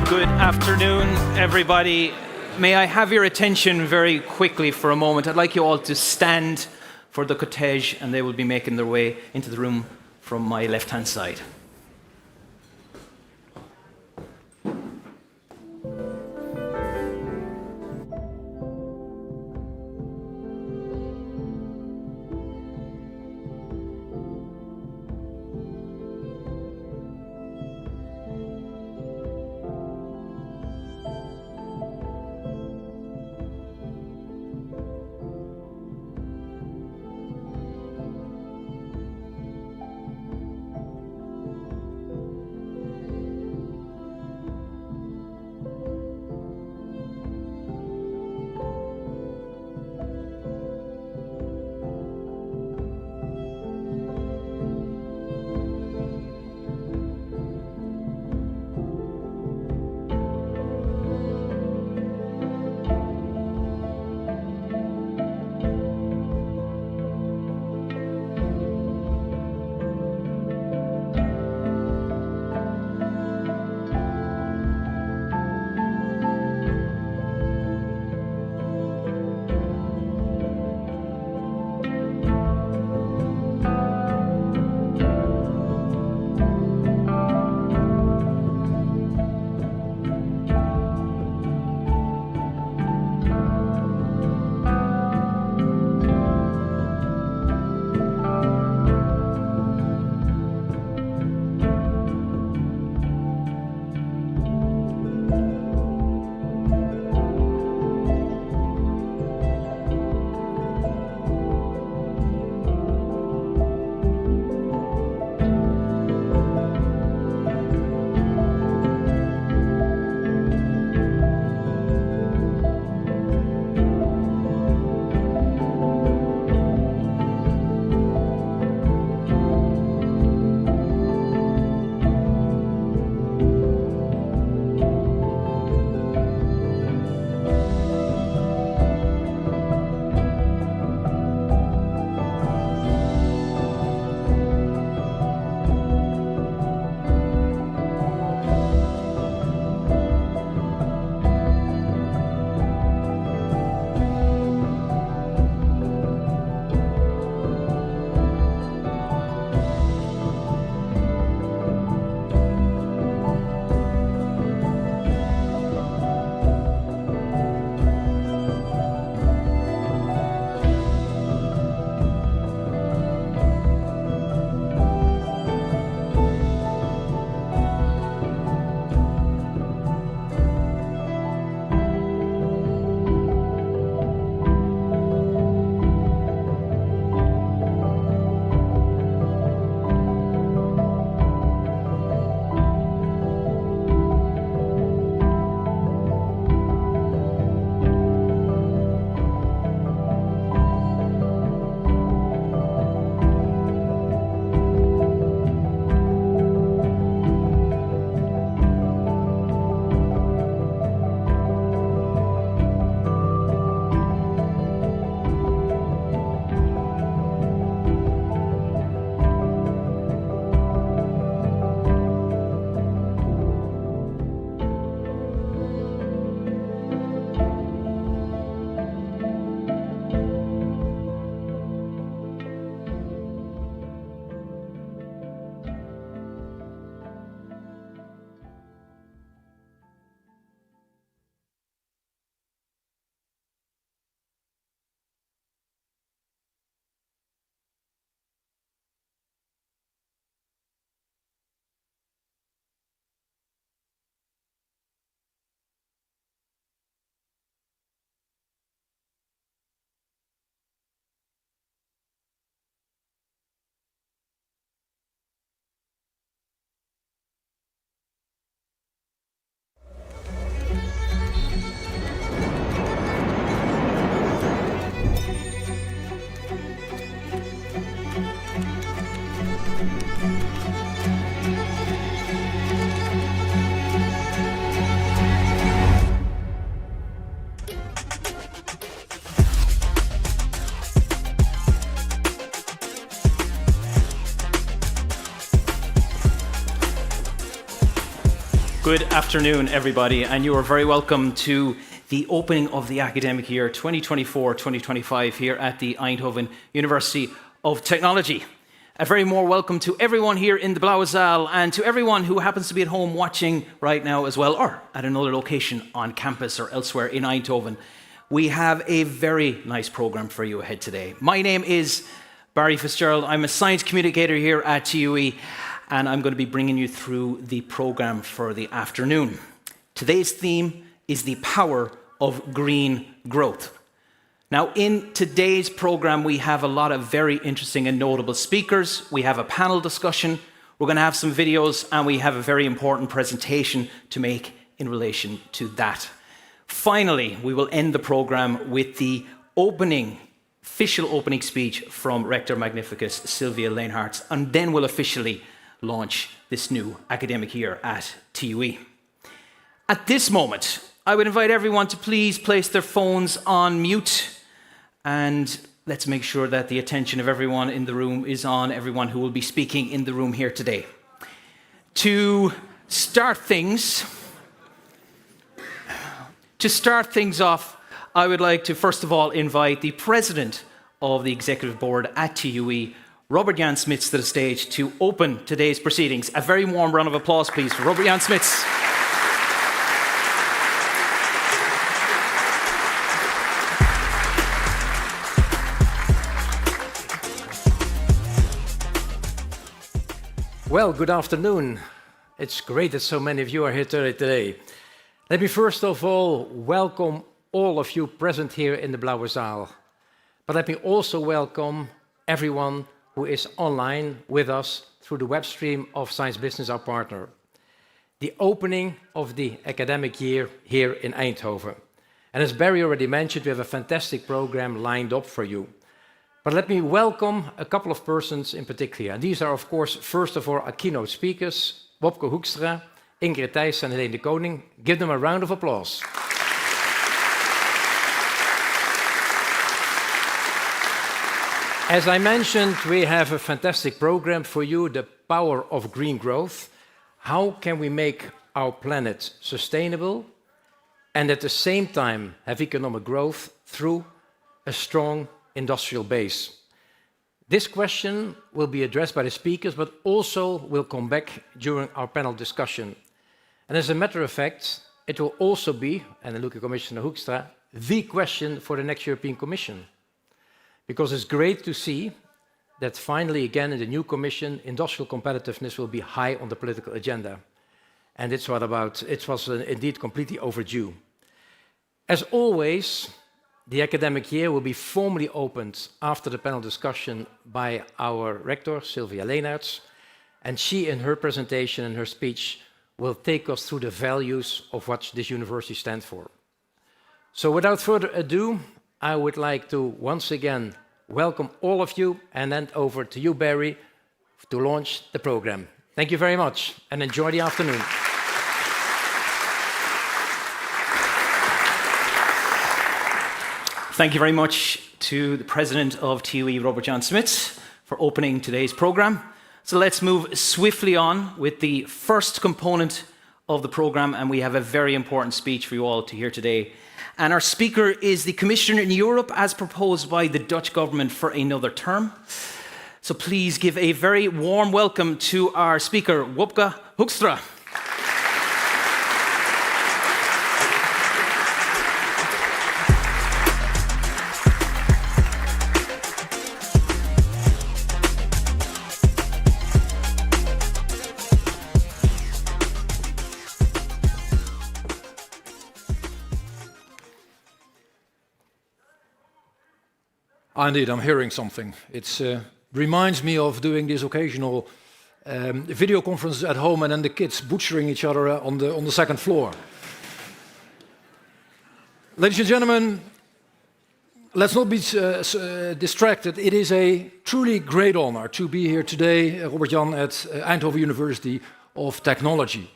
Good afternoon, everybody. May I have your attention very quickly for a moment? I'd like you all to stand for the cortege, and they will be making their way into the room from my left-hand side. Good afternoon, everybody, and you are very welcome to the opening of the academic year 2024-2025 here at the Eindhoven University of Technology. A very more welcome to everyone here in the Blauwe Zaal and to everyone who happens to be at home watching right now as well, or at another location on campus or elsewhere in Eindhoven. We have a very nice program for you ahead today. My name is Barry Fitzgerald. I'm a science communicator here at TUE, and I'm going to be bringing you through the program for the afternoon. Today's theme is the power of green growth. Now, in today's program, we have a lot of very interesting and notable speakers. We have a panel discussion, we're going to have some videos, and we have a very important presentation to make in relation to that. Finally, we will end the program with the official opening speech from Rector Magnificus Sylvia Leenhardt, and then we'll officially launch this new academic year at TUE. At this moment, I would invite everyone to please place their phones on mute, and let's make sure that the attention of everyone in the room is on everyone who will be speaking in the room here today. To start things off, I would like to first of all invite the President of the Executive Board at TUE, Robert Jan Smits, to the stage to open today's proceedings. A very warm round of applause, please, for Robert Jan Smits. Well, good afternoon. It's great that so many of you are here today. Let me first of all welcome all of you present here in the Blauwe Zaal. But let me also welcome everyone who is online with us through the web stream of Science Business, our partner. The opening of the academic year here in Eindhoven. And as Barry already mentioned, we have a fantastic program lined up for you. But let me welcome a couple of persons in particular. And these are, of course, first of all, our keynote speakers, Wopke Hoekstra, Ingrid, Thijssen, and Heleen Coninck. Give them a round of applause. As I mentioned, we have a fantastic program for you, the power of green growth. How can we make our planet sustainable and at the same time have economic growth through a strong industrial base? This question will be addressed by the speakers, but also will come back during our panel discussion. And as a matter of fact, it will also be, and I look at Commissioner Hoekstra, the question for the next European Commission. Because it's great to see that finally again in the new Commission, industrial competitiveness will be high on the political agenda. And it was indeed completely overdue. As always, the academic year will be formally opened after the panel discussion by our rector, Sylvia Leenhardt, and she in her presentation and her speech will take us through the values of what this university stands for. So without further ado, I would like to once again welcome all of you and hand over to you, Barry, to launch the program. Thank you very much and enjoy the afternoon. Thank you very much to the President of TUE, Robert Jan Smits, for opening today's program. So let's move swiftly on with the first component of the program, and we have a very important speech for you all to hear today. And our speaker is the Commissioner in Europe as proposed by the Dutch government for another term. So please give a very warm welcome to our speaker, Wopke Hoekstra. Indeed, I'm hearing something. It reminds me of doing these occasional video conferences at home and then the kids butchering each other on the second floor. Ladies and gentlemen, let's not be distracted. It is a truly great honor to be here today, Robert Jan, at Eindhoven University of Technology.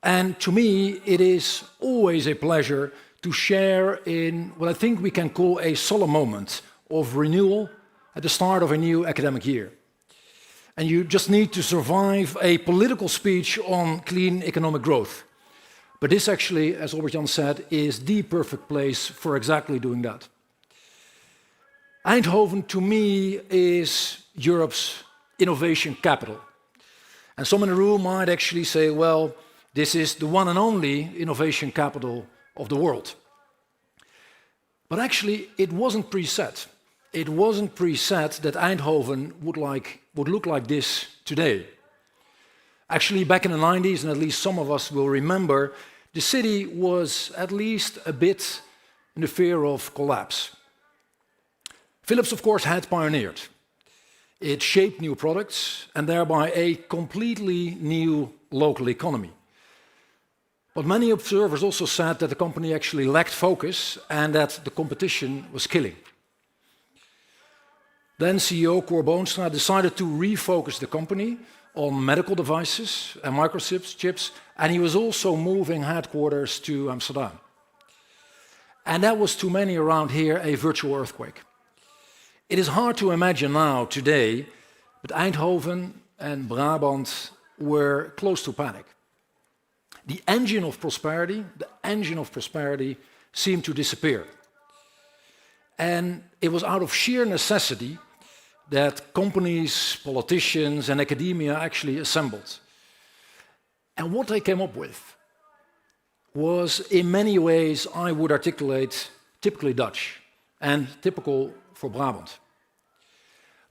And to me, it is always a pleasure to share in what I think we can call a solemn moment of renewal at the start of a new academic year. And you just need to survive a political speech on clean economic growth. But this actually, as Robert-Jan said, is the perfect place for exactly doing that. Eindhoven, to me, is Europe's innovation capital. And some in the room might actually say, well, this is the one and only innovation capital of the world. But actually, it wasn't preset. It wasn't preset that Eindhoven would look like this today. Actually, back in the 90s, and at least some of us will remember, the city was at least a bit in the fear of collapse. Philips, of course, had pioneered. It shaped new products and thereby a completely new local economy. But many observers also said that the company actually lacked focus and that the competition was killing. Then CEO Wopke Hoekstra decided to refocus the company on medical devices and microchips, and he was also moving headquarters to Amsterdam. And that was to many around here a virtual earthquake. It is hard to imagine now, today, but Eindhoven and Brabant were close to panic. The engine of prosperity seemed to disappear. And it was out of sheer necessity that companies, politicians, and academia actually assembled. And what they came up with was, in many ways, I would articulate, typically Dutch and typical for Brabant.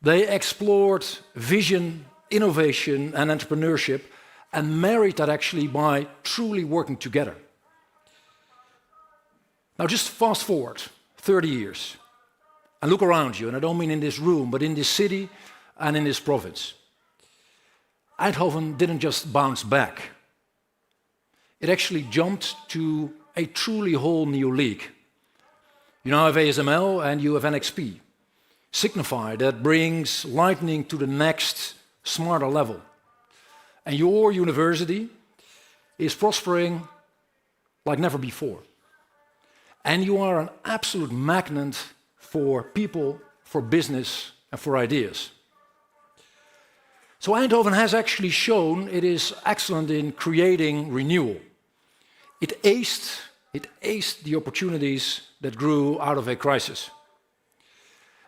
They explored vision, innovation, and entrepreneurship and married that actually by truly working together. Now just fast forward 30 years and look around you, and I don't mean in this room, but in this city and in this province. Eindhoven didn't just bounce back. It actually jumped to a truly whole new league. You now have ASML and you have NXP. Signify that brings lightning to the next smarter level. And your university is prospering like never before. And you are an absolute magnet for people, for business, and for ideas. So Eindhoven has actually shown it is excellent in creating renewal. It aced the opportunities that grew out of a crisis.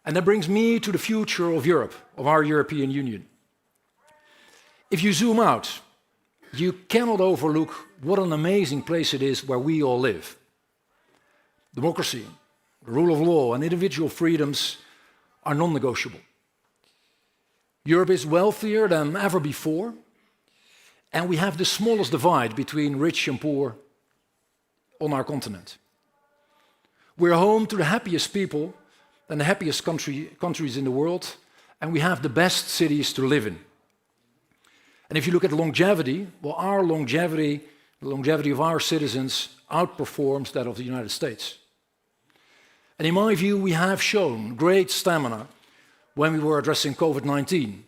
And that brings me to the future of Europe, of our European Union. If you zoom out, you cannot overlook what an amazing place it is where we all live. Democracy, the rule of law, and individual freedoms are non-negotiable. Europe is wealthier than ever before, and we have the smallest divide between rich and poor on our continent. We're home to the happiest people and the happiest countries in the world, and we have the best cities to live in. And if you look at longevity, well, our longevity, the longevity of our citizens outperforms that of the United States. And in my view, we have shown great stamina when we were addressing COVID-19,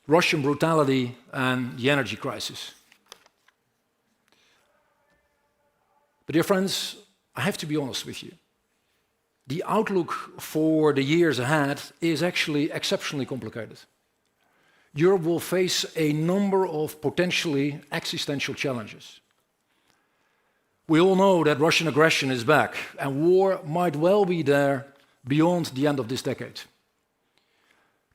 Russian brutality, and the energy crisis. But dear friends, I have to be honest with you. The outlook for the years ahead is actually exceptionally complicated. Europe will face a number of potentially existential challenges. We all know that Russian aggression is back, and war might well be there beyond the end of this decade.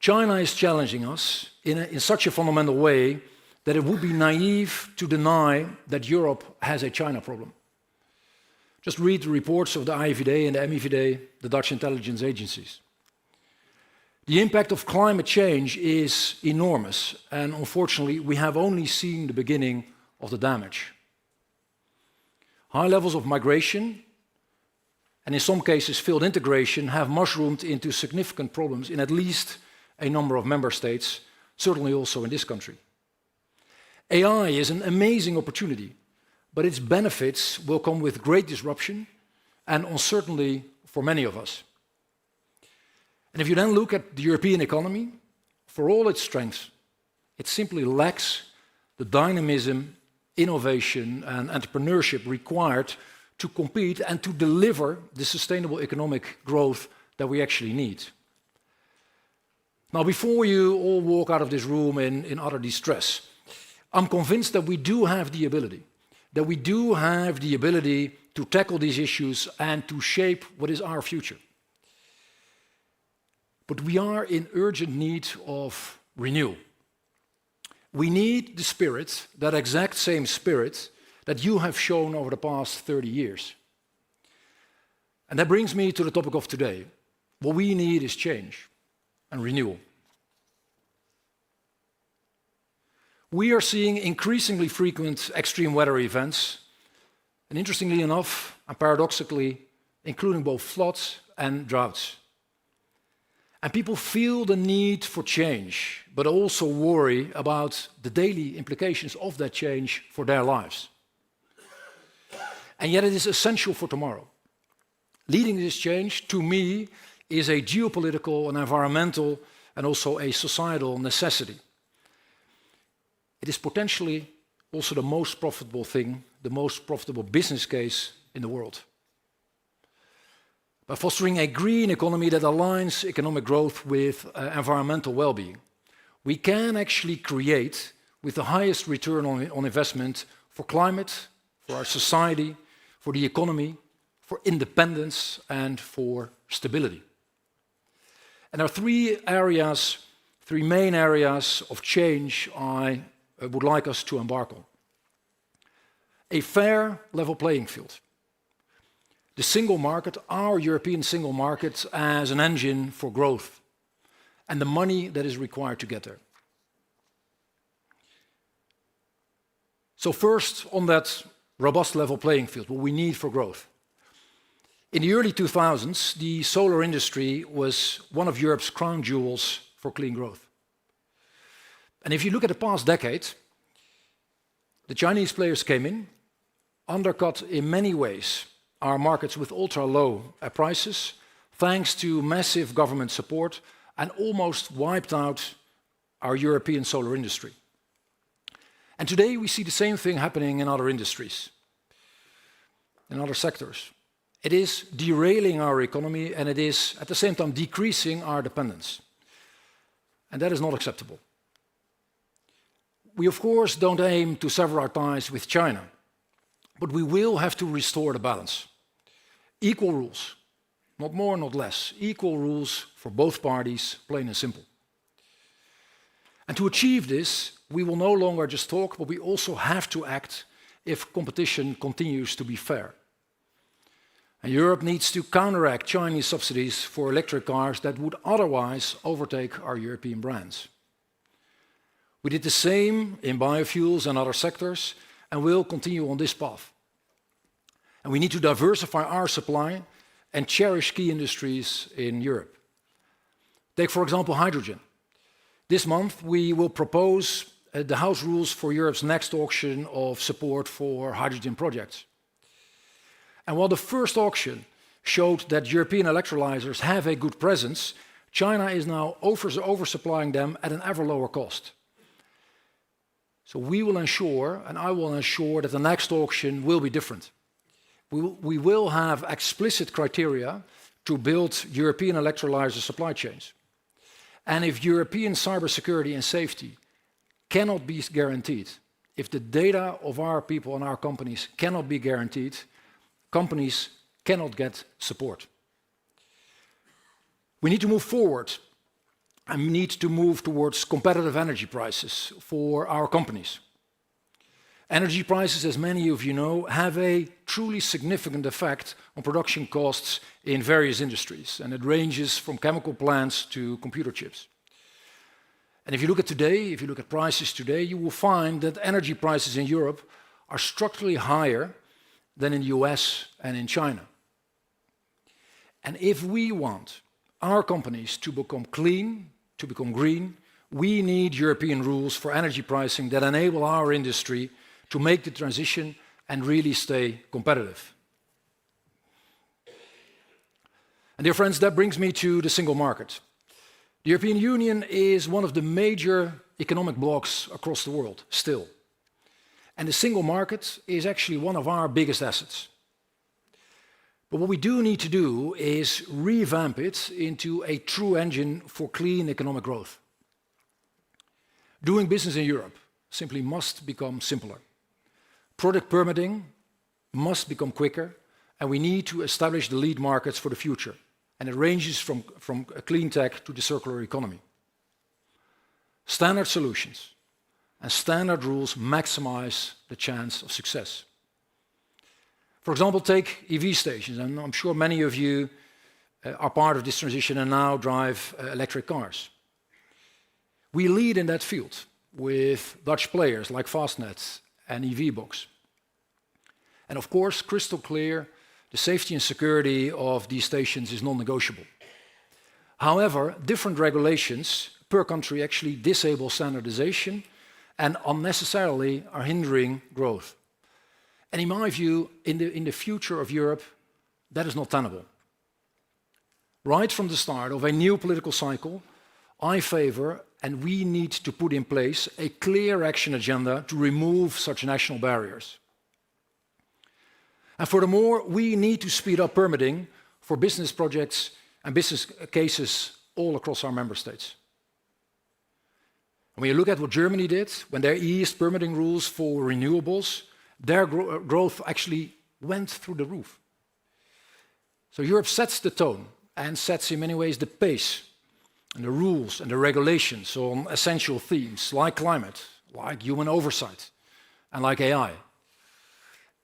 China is challenging us in such a fundamental way that it would be naive to deny that Europe has a China problem. Just read the reports of the IVD and the MIVD, the Dutch intelligence agencies. The impact of climate change is enormous, and unfortunately, we have only seen the beginning of the damage. High levels of migration, and in some cases failed integration, have mushroomed into significant problems in at least a number of member states, certainly also in this country. AI is an amazing opportunity, but its benefits will come with great disruption and uncertainty for many of us. And if you then look at the European economy, for all its strengths, it simply lacks the dynamism, innovation, and entrepreneurship required to compete and to deliver the sustainable economic growth that we actually need. Now, before you all walk out of this room in utter distress, I'm convinced that we do have the ability. that we do have the ability to tackle these issues and to shape what is our future. But we are in urgent need of renewal. We need the spirit, that exact same spirit that you have shown over the past 30 years. And that brings me to the topic of today. What we need is change and renewal. We are seeing increasingly frequent extreme weather events, and interestingly enough, and paradoxically, including both floods and droughts. And people feel the need for change, but also worry about the daily implications of that change for their lives. And yet it is essential for tomorrow. Leading this change, to me, is a geopolitical and environmental and also a societal necessity. It is potentially also the most profitable thing, the most profitable business case in the world. By fostering a green economy that aligns economic growth with environmental well-being, we can actually create, with the highest return on investment, for climate, for our society, for the economy, for independence, and for stability. And there are three main areas of change I would like us to embark on. A fair, level playing field. The single market, our European single market, as an engine for growth, and the money that is required to get there. So first, on that robust level playing field, what we need for growth. In the early 2000s, the solar industry was one of Europe's crown jewels for clean growth. And if you look at the past decade, the Chinese players came in, undercut in many ways our markets with ultra-low prices, thanks to massive government support, and almost wiped out our European solar industry. And today we see the same thing happening in other industries, in other sectors. It is derailing our economy, and it is at the same time decreasing our dependence. And that is not acceptable. We, of course, don't aim to sever our ties with China, but we will have to restore the balance. Equal rules, not more, not less. Equal rules for both parties, plain and simple. And to achieve this, we will no longer just talk, but we also have to act if competition continues to be fair. And Europe needs to counteract Chinese subsidies for electric cars that would otherwise overtake our European brands. We did the same in biofuels and other sectors, and will continue on this path. And we need to diversify our supply and cherish key industries in Europe. Take, for example, hydrogen. This month, we will propose the House rules for Europe's next auction of support for hydrogen projects. And while the first auction showed that European electrolyzers have a good presence, China is now oversupplying them at an ever lower cost. So we will ensure, and I will ensure, that the next auction will be different. We will have explicit criteria to build European electrolyzer supply chains. And if European cybersecurity and safety cannot be guaranteed, if the data of our people and our companies cannot be guaranteed, companies cannot get support. We need to move forward, and we need to move towards competitive energy prices for our companies. Energy prices, as many of you know, have a truly significant effect on production costs in various industries, and it ranges from chemical plants to computer chips. And if you look at today, if you look at prices today, you will find that energy prices in Europe are structurally higher than in the US and in China. And if we want our companies to become clean, to become green, we need European rules for energy pricing that enable our industry to make the transition and really stay competitive. And dear friends, that brings me to the single market. The European Union is one of the major economic blocs across the world, still. And the single market is actually one of our biggest assets. But what we do need to do is revamp it into a true engine for clean economic growth. Doing business in Europe simply must become simpler. Product permitting must become quicker, and we need to establish the lead markets for the future. And it ranges from clean tech to the circular economy. Standard solutions and standard rules maximize the chance of success. For example, take EV stations, and I'm sure many of you are part of this transition and now drive electric cars. We lead in that field with Dutch players like Fastnet and EVBox. And of course, crystal clear, the safety and security of these stations is non-negotiable. However, different regulations per country actually disable standardization and unnecessarily are hindering growth. And in my view, in the future of Europe, that is not tenable. Right from the start of a new political cycle, I favor, and we need to put in place, a clear action agenda to remove such national barriers. And furthermore, we need to speed up permitting for business projects and business cases all across our member states. When you look at what Germany did, when they eased permitting rules for renewables, their growth actually went through the roof. So Europe sets the tone and sets in many ways the pace and the rules and the regulations on essential themes like climate, like human oversight, and like AI.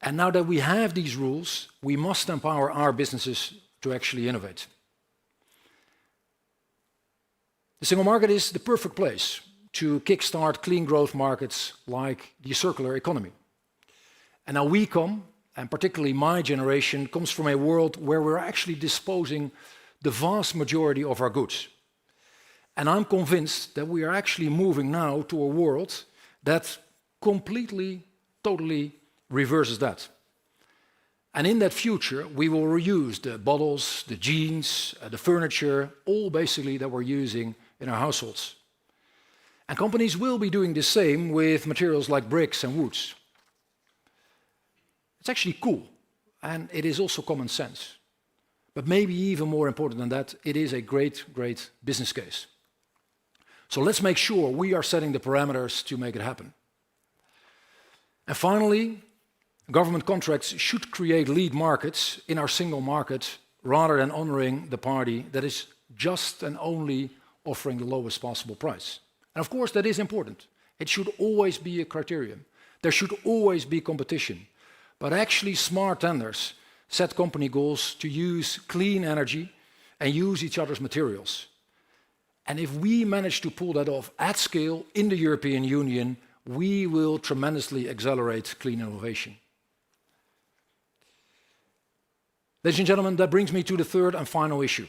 And now that we have these rules, we must empower our businesses to actually innovate. The single market is the perfect place to kickstart clean growth markets like the circular economy. And now we come, and particularly my generation, comes from a world where we're actually disposing the vast majority of our goods. And I'm convinced that we are actually moving now to a world that completely, totally reverses that. And in that future, we will reuse the bottles, the jeans, the furniture, all basically that we're using in our households. And companies will be doing the same with materials like bricks and woods. It's actually cool, and it is also common sense. But maybe even more important than that, it is a great, great business case. So let's make sure we are setting the parameters to make it happen. And finally, government contracts should create lead markets in our single market rather than honoring the party that is just and only offering the lowest possible price. And of course, that is important. It should always be a criterion. There should always be competition. But actually, smart tenders set company goals to use clean energy and use each other's materials. And if we manage to pull that off at scale in the European Union, we will tremendously accelerate clean innovation. Ladies and gentlemen, that brings me to the third and final issue.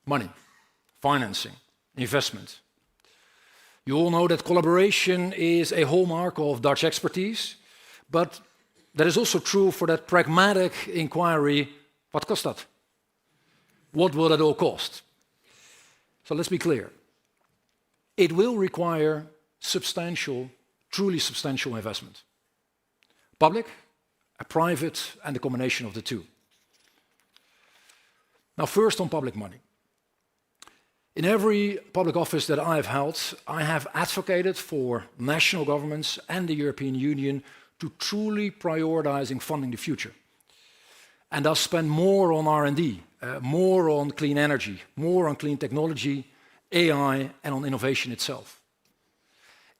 Money, financing, investment. You all know that collaboration is a hallmark of Dutch expertise, but that is also true for that pragmatic inquiry, what kost dat? What will it all cost? So let's be clear. It will require substantial, truly substantial investment. Public, a private, and a combination of the two. Now first on public money. In every public office that I have held, I have advocated for national governments and the European Union to truly prioritizing funding the future. And thus spend more on R&D, more on clean energy, more on clean technology, AI, and on innovation itself.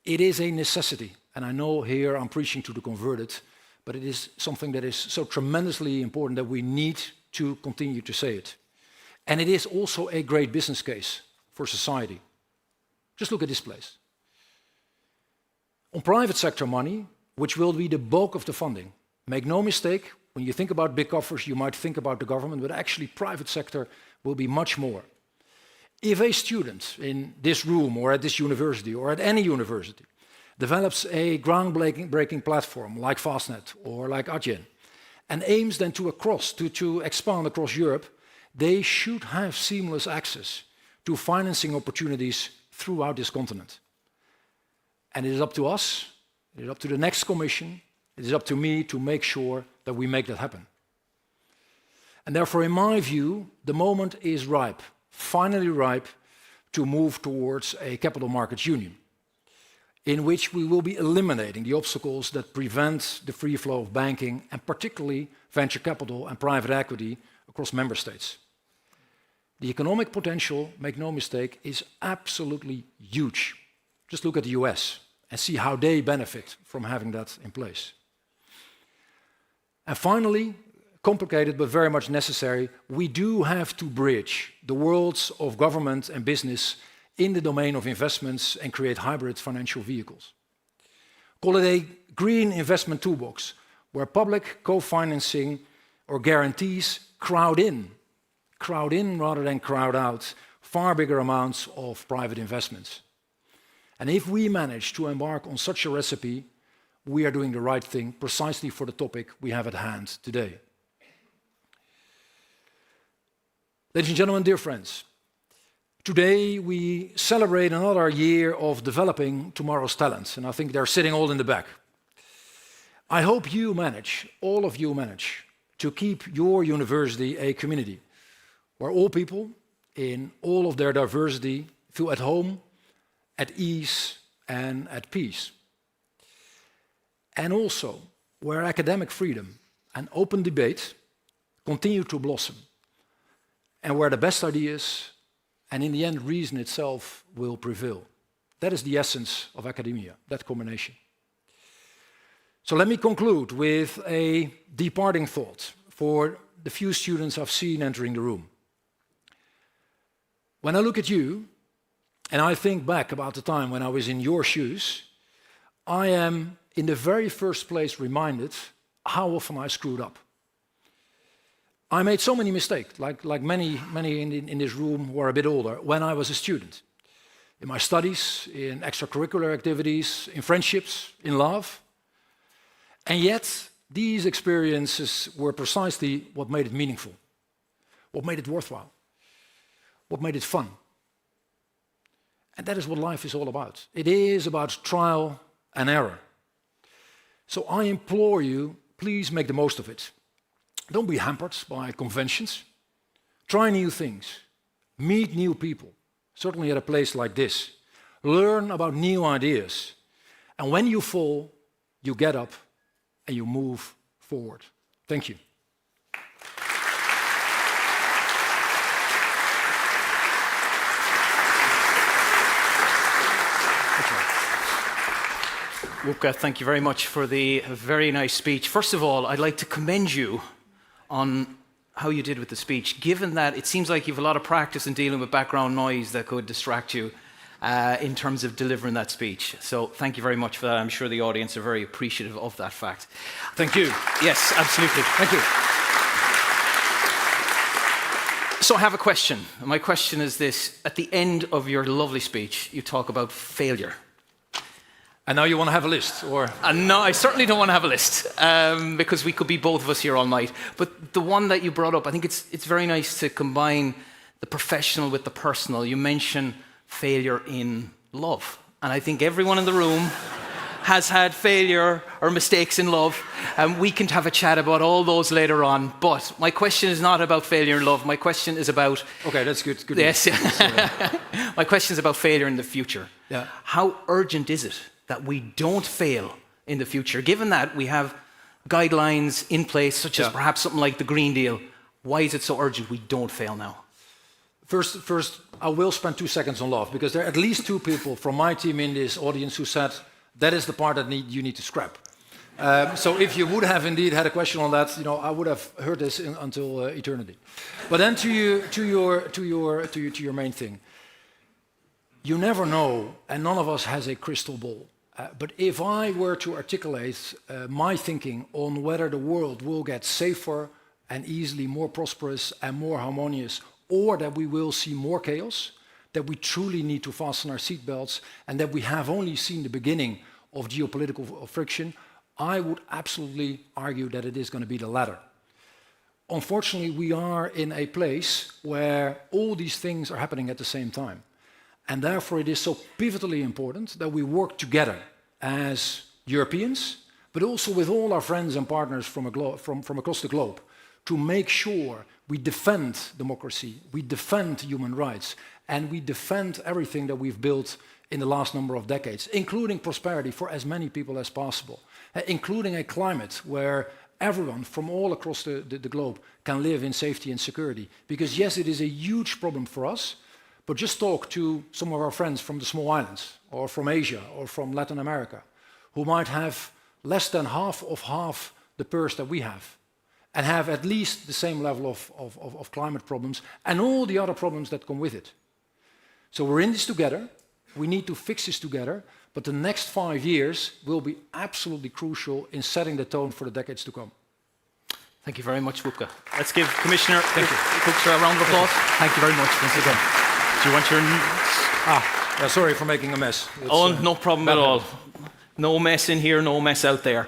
It is a necessity, and I know here I'm preaching to the converted, but it is something that is so tremendously important that we need to continue to say it. And it is also a great business case for society. Just look at this place. On private sector money, which will be the bulk of the funding, make no mistake, when you think about big offers, you might think about the government, but actually private sector will be much more. If a student in this room or at this university or at any university develops a groundbreaking platform like Fastnet or like Adyen and aims then to expand across Europe, they should have seamless access to financing opportunities throughout this continent. And it is up to us, it is up to the next Commission, it is up to me to make sure that we make that happen. And therefore, in my view, the moment is ripe, finally ripe, to move towards a capital markets union. in which we will be eliminating the obstacles that prevent the free flow of banking, and particularly venture capital and private equity across member states. The economic potential, make no mistake, is absolutely huge. Just look at the US and see how they benefit from having that in place. And finally, complicated but very much necessary, we do have to bridge the worlds of government and business in the domain of investments and create hybrid financial vehicles. Call it a green investment toolbox, where public co-financing or guarantees crowd in rather than crowd out far bigger amounts of private investments. And if we manage to embark on such a recipe, we are doing the right thing precisely for the topic we have at hand today. Ladies and gentlemen, dear friends, today we celebrate another year of developing tomorrow's talents, and I think they're sitting all in the back. I hope you manage, all of you manage, to keep your university a community where all people, in all of their diversity, feel at home, at ease, and at peace. And also where academic freedom and open debate continue to blossom, and where the best ideas, and in the end reason itself, will prevail. That is the essence of academia, that combination. So let me conclude with a departing thought for the few students I've seen entering the room. When I look at you, and I think back about the time when I was in your shoes, I am in the very first place reminded how often I screwed up. I made so many mistakes, like many in this room who are a bit older, when I was a student. In my studies, in extracurricular activities, in friendships, in love. And yet, these experiences were precisely what made it meaningful, what made it worthwhile, what made it fun. And that is what life is all about. It is about trial and error. So I implore you, please make the most of it. Don't be hampered by conventions. Try new things. Meet new people, certainly at a place like this. Learn about new ideas. And when you fall, you get up and you move forward. Thank you. Wopke, thank you very much for the very nice speech. First of all, I'd like to commend you on how you did with the speech, given that it seems like you have a lot of practice in dealing with background noise that could distract you in terms of delivering that speech. So thank you very much for that. I'm sure the audience are very appreciative of that fact. Thank you. Yes, absolutely. Thank you. So I have a question. My question is this. At the end of your lovely speech, you talk about failure. And now you want to have a list, or? No, I certainly don't want to have a list, because we could be both of us here all night. But the one that you brought up, I think it's very nice to combine the professional with the personal. You mention failure in love. And I think everyone in the room has had failure or mistakes in love. And we can have a chat about all those later on. But my question is not about failure in love. My question is about... Okay, that's good. Good. Yes. My question is about failure in the future. Yeah. How urgent is it that we don't fail in the future, given that we have guidelines in place, such as perhaps something like the Green Deal? Why is it so urgent we don't fail now? First, I will spend 2 seconds on love, because there are at least 2 people from my team in this audience who said that is the part that you need to scrap. So if you would have indeed had a question on that, I would have heard this until eternity. But then to your main thing, you never know, and none of us has a crystal ball. But if I were to articulate my thinking on whether the world will get safer and easily more prosperous and more harmonious, or that we will see more chaos, that we truly need to fasten our seatbelts, and that we have only seen the beginning of geopolitical friction, I would absolutely argue that it is going to be the latter. Unfortunately, we are in a place where all these things are happening at the same time. And therefore, it is so pivotally important that we work together as Europeans, but also with all our friends and partners from across the globe, to make sure we defend democracy, we defend human rights, and we defend everything that we've built in the last number of decades, including prosperity for as many people as possible, including a climate where everyone from all across the globe can live in safety and security. Because yes, it is a huge problem for us, but just talk to some of our friends from the small islands, or from Asia, or from Latin America, who might have less than half the purse that we have, and have at least the same level of climate problems, and all the other problems that come with it. So we're in this together, we need to fix this together, but the next 5 years will be absolutely crucial in setting the tone for the decades to come. Thank you very much, Wopke. Let's give Commissioner Hoekstra a round of applause. Thank you very much once again. Do you want your... Sorry for making a mess. It's, no problem at all. No mess in here, no mess out there.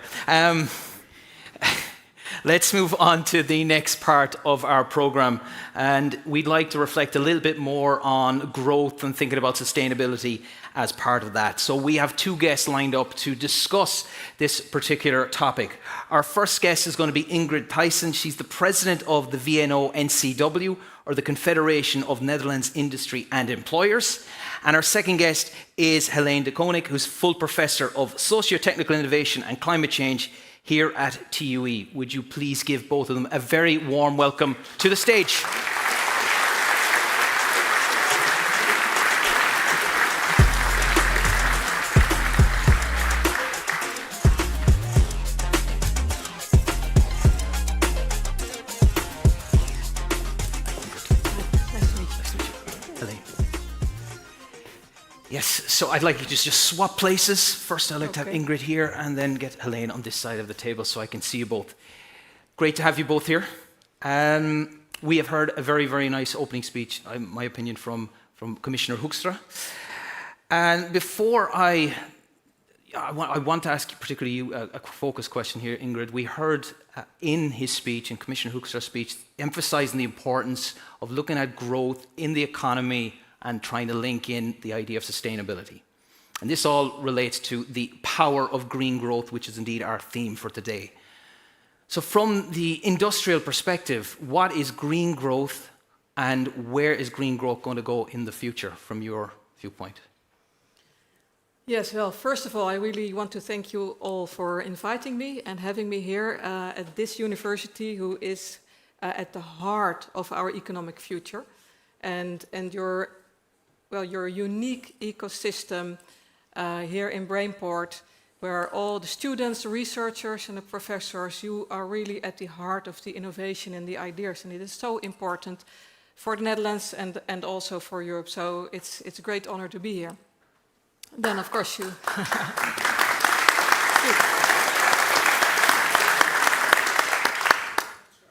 Let's move on to the next part of our program, and we'd like to reflect a little bit more on growth and thinking about sustainability as part of that. So we have 2 guests lined up to discuss this particular topic. Our first guest is going to be Ingrid Thijssen. She's the president of the VNO-NCW, or the Confederation of Netherlands Industry and Employers. And our second guest is Heleen de Coninck, who's full professor of socio-technical innovation and climate change here at TUE. Would you please give both of them a very warm welcome to the stage? Yes, so I'd like you to just swap places. First, I'd like to have Ingrid here and then get Heleen on this side of the table so I can see you both. Great to have you both here. We have heard a very, very nice opening speech, in my opinion, from Commissioner Hoekstra. And before I want to ask particularly you a focus question here, Ingrid. We heard in his speech, in Commissioner Hoekstra's speech, emphasizing the importance of looking at growth in the economy and trying to link in the idea of sustainability. And this all relates to the power of green growth, which is indeed our theme for today. So from the industrial perspective, what is green growth and where is green growth going to go in the future from your viewpoint? Yes, well, first of all, I really want to thank you all for inviting me and having me here at this university, who is at the heart of our economic future. And your unique ecosystem here in Brainport, where all the students, the researchers and the professors, you are really at the heart of the innovation and the ideas. And it is so important for the Netherlands and also for Europe. So it's a great honor to be here. Then, of course, you...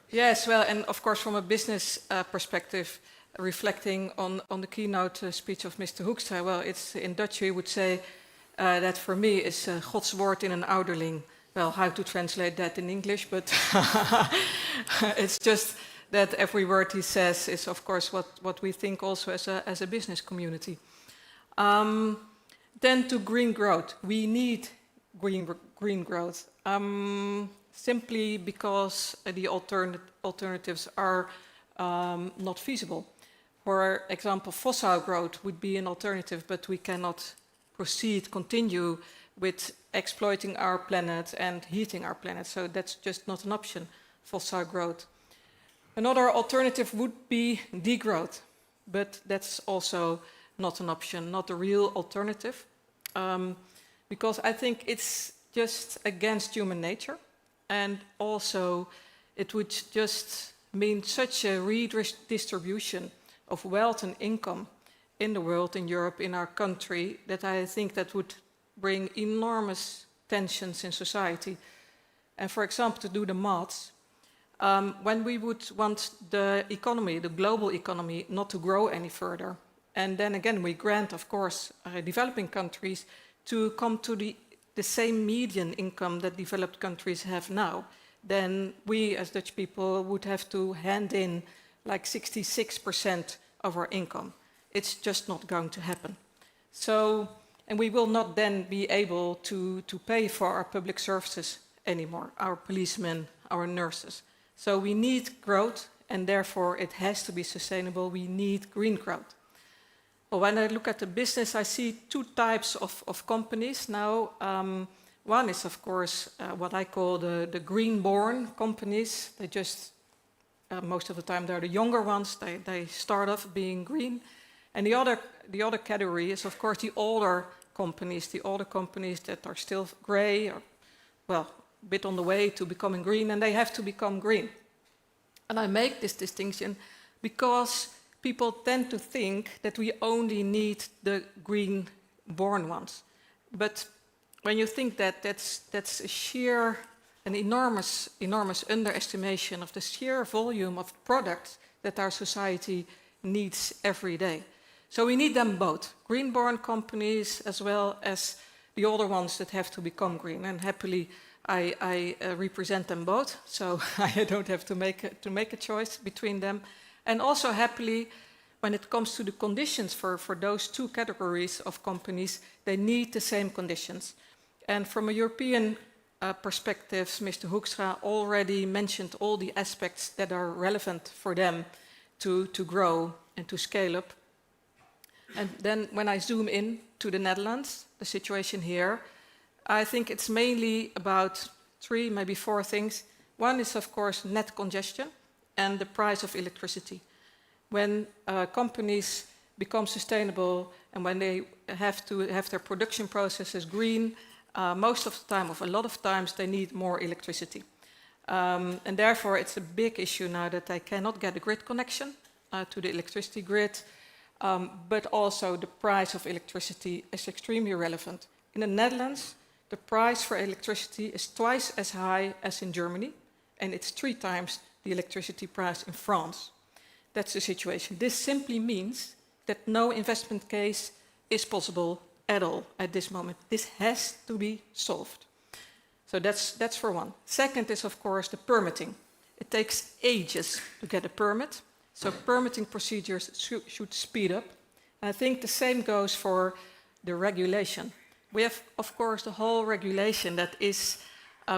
Yes, well, and of course, from a business perspective, reflecting on the keynote speech of Mr. Hoekstra, well, it's in Dutch we would say that for me is Gods woord in een ouderling. Well, how to translate that in English, but it's just that every word he says is, of course, what we think also as a business community. Then to green growth. We need green growth simply because the alternatives are not feasible. For example, fossil growth would be an alternative, but we cannot continue with exploiting our planet and heating our planet. So that's just not an option, fossil growth. Another alternative would be degrowth, but that's also not an option, not a real alternative, because I think it's just against human nature, and also it would just mean such a redistribution of wealth and income in the world, in Europe, in our country, that I think that would bring enormous tensions in society. And for example, to do the maths, when we would want the economy, the global economy, not to grow any further, and then again we grant, of course, developing countries to come to the same median income that developed countries have now, then we as Dutch people would have to hand in like 66% of our income. It's just not going to happen. So, and we will not then be able to pay for our public services anymore, our policemen, our nurses. So we need growth, and therefore it has to be sustainable. We need green growth. Well, when I look at the business, I see two types of companies now. One is, of course, what I call the green-born companies. They just, most of the time, they're the younger ones. They start off being green. And the other category is, of course, the older companies that are still grey or, well, a bit on the way to becoming green, and they have to become green. And I make this distinction because people tend to think that we only need the green-born ones. But when you think that, that's an enormous underestimation of the sheer volume of products that our society needs every day. So we need them both, green-born companies as well as the older ones that have to become green. And happily, I represent them both, so I don't have to make a choice between them. And also happily, when it comes to the conditions for those two categories of companies, they need the same conditions. And from a European perspective, Mr. Hoekstra already mentioned all the aspects that are relevant for them to grow and to scale up. And then when I zoom in to the Netherlands, the situation here, I think it's mainly about 3, maybe 4 things. One is, of course, net congestion and the price of electricity. When companies become sustainable and when they have to have their production processes green, most of the time, or a lot of times, they need more electricity. And therefore, it's a big issue now that they cannot get a grid connection to the electricity grid, but also the price of electricity is extremely relevant. In the Netherlands, the price for electricity is twice as high as in Germany, and it's 3 times the electricity price in France. That's the situation. This simply means that no investment case is possible at all at this moment. This has to be solved. So that's for one. Second is, of course, the permitting. It takes ages to get a permit, so permitting procedures should speed up. And I think the same goes for the regulation. We have, of course, the whole regulation that is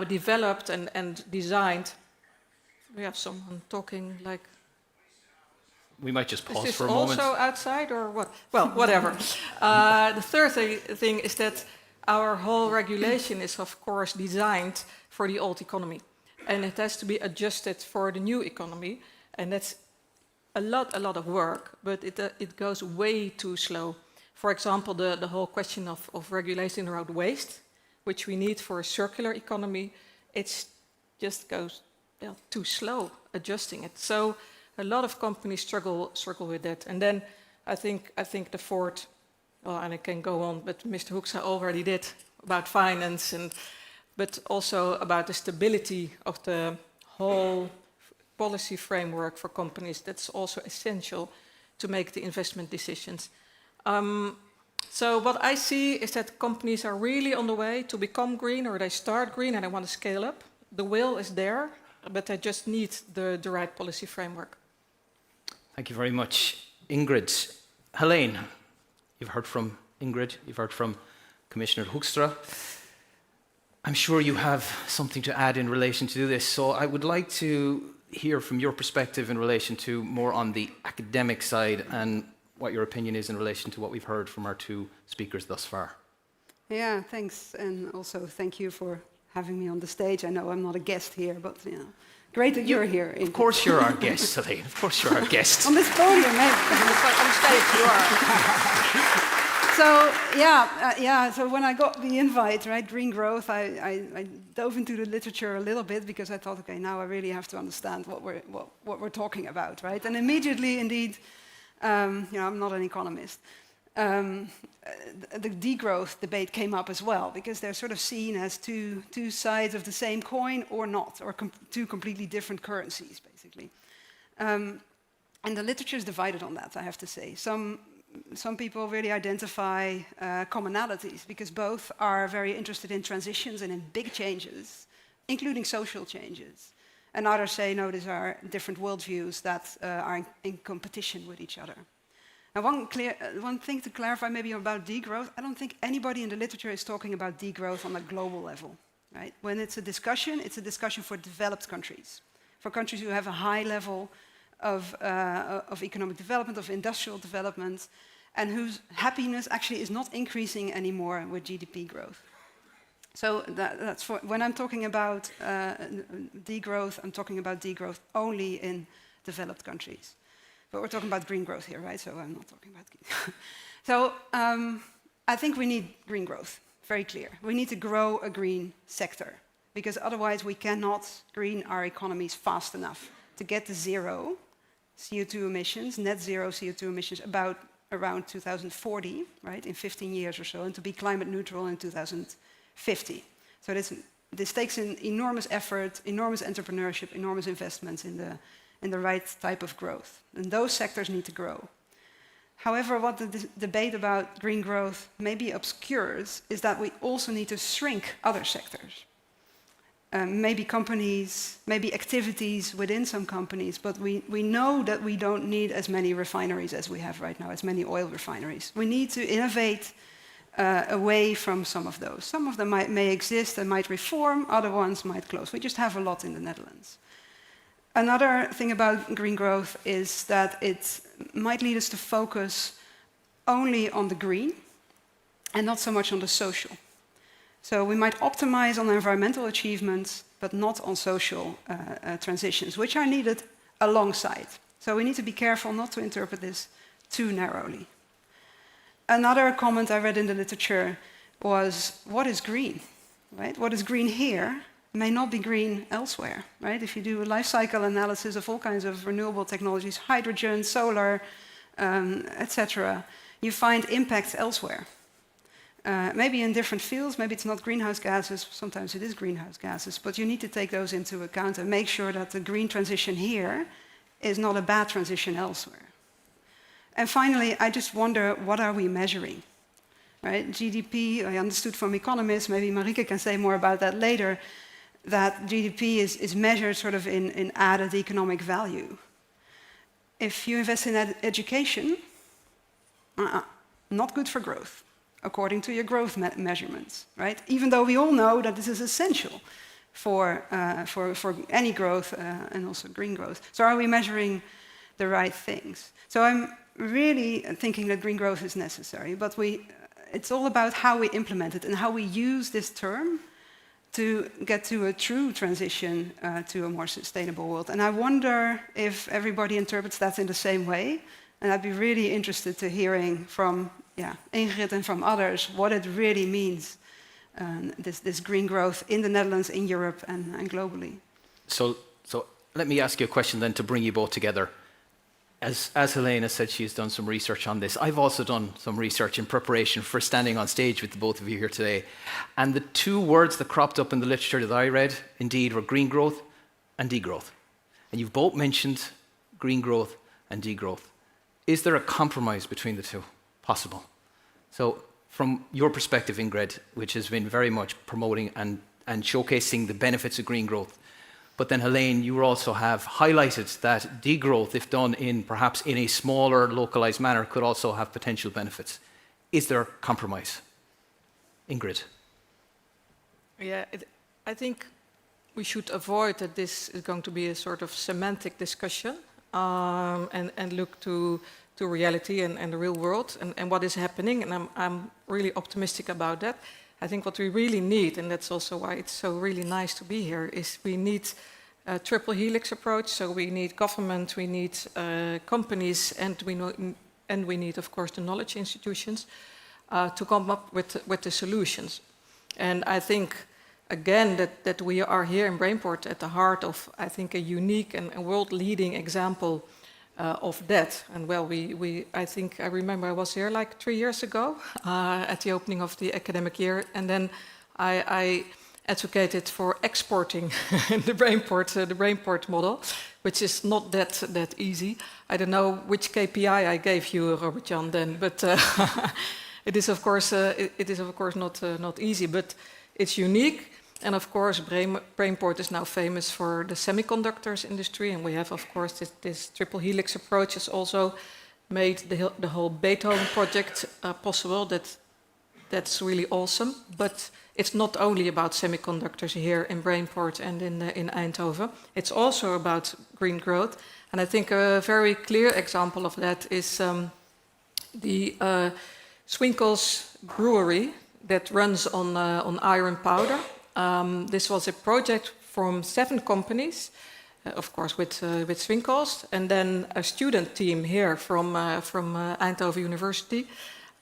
developed and designed. We have someone talking like... We might just pause is for a this moment. also outside or what? Well, whatever. The third thing is that our whole regulation is, of course, designed for the old economy. And it has to be adjusted for the new economy. And that's a lot of work, but it goes way too slow. For example, the whole question of regulating around waste, which we need for a circular economy, it just goes too slow adjusting it. So a lot of companies struggle with that. And then I think the fourth, well, and I can go on, but Mr. Hoekstra already did about finance, but also about the stability of the whole policy framework for companies. That's also essential to make the investment decisions. So what I see is that companies are really on the way to become green, or they start green and they want to scale up. The will is there, but they just need the right policy framework. Thank you very much, Ingrid. Heleen, you've heard from Ingrid, you've heard from Commissioner Hoekstra. I'm sure you have something to add in relation to this, so I would like to hear from your perspective in relation to more on the academic side and what your opinion is in relation to what we've heard from our 2 speakers thus far. Yeah, thanks, and also thank you for having me on the stage. I know I'm not a guest here, but you know, great that you're here. Of course you're our guest, Heleen. Of course you're our guest. On this podium, maybe. On stage, you are. So So when I got the invite, right, green growth, I dove into the literature a little bit because I thought, okay, now I really have to understand what we're talking about, right? And immediately, indeed, I'm not an economist. The degrowth debate came up as well, because they're sort of seen as two sides of the same coin or not, or 2 completely different currencies, basically. And the literature is divided on that, I have to say. Some people really identify commonalities, because both are very interested in transitions and in big changes, including social changes. And others say, no, these are different worldviews that are in competition with each other. Now, one thing to clarify maybe about degrowth, I don't think anybody in the literature is talking about degrowth on a global level, right? When it's a discussion for developed countries, for countries who have a high level of economic development, of industrial development. and whose happiness actually is not increasing anymore with GDP growth. So that's for, when I'm talking about degrowth, I'm talking about degrowth only in developed countries. But we're talking about green growth here, right? So I'm not talking about... So I think we need green growth, very clear. We need to grow a green sector, because otherwise we cannot green our economies fast enough to get to zero CO2 emissions, net zero CO2 emissions, around 2040, right, in 15 years or so, and to be climate neutral in 2050. So this takes an enormous effort, enormous entrepreneurship, enormous investments in the right type of growth. And those sectors need to grow. However, what the debate about green growth maybe obscures is that we also need to shrink other sectors. Maybe companies, maybe activities within some companies, but we know that we don't need as many refineries as we have right now, as many oil refineries. We need to innovate away from some of those. Some of them may exist and might reform, other ones might close. We just have a lot in the Netherlands. Another thing about green growth is that it might lead us to focus only on the green and not so much on the social. So we might optimize on environmental achievements, but not on social transitions, which are needed alongside. So we need to be careful not to interpret this too narrowly. Another comment I read in the literature was, what is green? Right? What is green here may not be green elsewhere. Right? If you do a life cycle analysis of all kinds of renewable technologies, hydrogen, solar, etc., you find impacts elsewhere. Maybe in different fields, maybe it's not greenhouse gases, sometimes it is greenhouse gases, but you need to take those into account and make sure that the green transition here is not a bad transition elsewhere. And finally, I just wonder, what are we measuring? Right? GDP, I understood from economists, maybe Marieke can say more about that later, that GDP is measured sort of in added economic value. If you invest in education, not good for growth, according to your growth measurements, right? Even though we all know that this is essential for any growth and also green growth. So are we measuring the right things? So I'm really thinking that green growth is necessary, but it's all about how we implement it and how we use this term to get to a true transition to a more sustainable world. And I wonder if everybody interprets that in the same way. And I'd be really interested to hearing from Ingrid and from others what it really means, this green growth in the Netherlands, in Europe, and globally. So let me ask you a question then to bring you both together. As Heleen has said, she's done some research on this. I've also done some research in preparation for standing on stage with the both of you here today. And the two words that cropped up in the literature that I read, indeed, were green growth and degrowth. And you've both mentioned green growth and degrowth. Is there a compromise between the two possible? So from your perspective, Ingrid, which has been very much promoting and showcasing the benefits of green growth, but then Heleen, you also have highlighted that degrowth, if done perhaps in a smaller, localized manner, could also have potential benefits. Is there compromise? Ingrid? Yeah, I think we should avoid that this is going to be a sort of semantic discussion and look to reality and the real world and what is happening. And I'm really optimistic about that. I think what we really need, and that's also why it's so really nice to be here, is we need a triple helix approach. So we need government, we need companies, and we need, of course, the knowledge institutions to come up with the solutions. And I think, again, that we are here in Brainport at the heart of, I think, a unique and a world-leading example of that. And well, I remember I was here like 3 years ago at the opening of the academic year, and then I advocated for exporting the Brainport model, which is not that easy. I don't know which KPI I gave you, Robert-Jan, then, but it is of course not easy, but it's unique. And of course, Brainport is now famous for the semiconductors industry, and we have, of course, this triple helix approach has also made the whole Beethoven project possible. That's really awesome. But it's not only about semiconductors here in Brainport and in Eindhoven. It's also about green growth. And I think a very clear example of that is the Swinkels brewery that runs on iron powder. This was a project from 7 companies, of course with Swinkels, and then a student team here from Eindhoven University,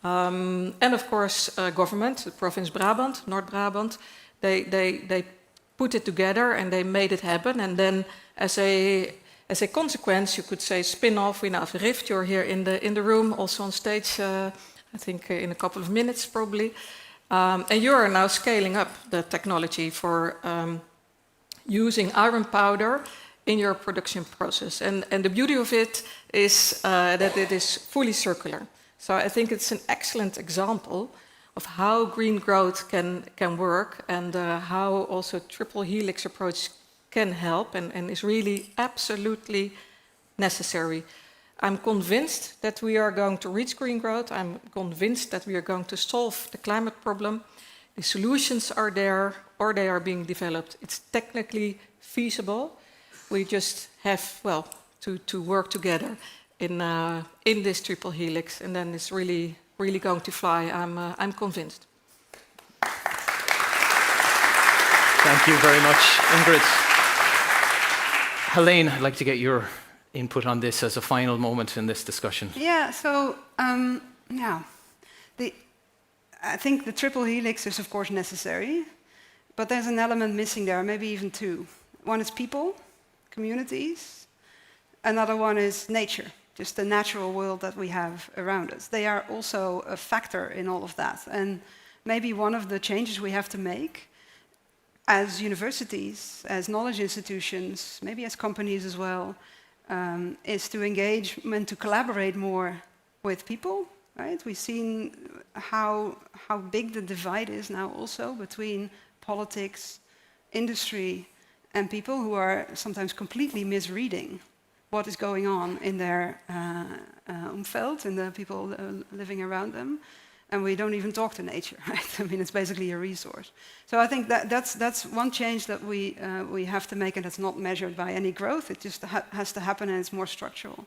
and of course government, the province Brabant, North Brabant. They put it together and they made it happen. And then as a consequence, you could say spin-off. We now have Rift. You're here in the room, also on stage. I think in a couple of minutes probably. And you are now scaling up the technology for using iron powder in your production process. And the beauty of it is that it is fully circular. So I think it's an excellent example of how green growth can work, and how also triple helix approach can help and is really absolutely necessary. I'm convinced that we are going to reach green growth. I'm convinced that we are going to solve the climate problem. The solutions are there, or they are being developed. It's technically feasible. We just have, well, to work together in this triple helix, and then it's really going to fly. I'm convinced. Thank you very much, Ingrid. Heleen, I'd like to get your input on this as a final moment in this discussion. Yeah, so I think the triple helix is of course necessary, but there's an element missing there, maybe even 2. One is people, communities. Another one is nature, just the natural world that we have around us. They are also a factor in all of that. And maybe one of the changes we have to make as universities, as knowledge institutions, maybe as companies as well, is to engage and to collaborate more with people, right? We've seen how big the divide is now also between politics, industry, and people who are sometimes completely misreading what is going on in their umfeld and the people living around them. And we don't even talk to nature, right? I mean, it's basically a resource. So I think that's one change that we have to make, and it's not measured by any growth. It just has to happen, and it's more structural.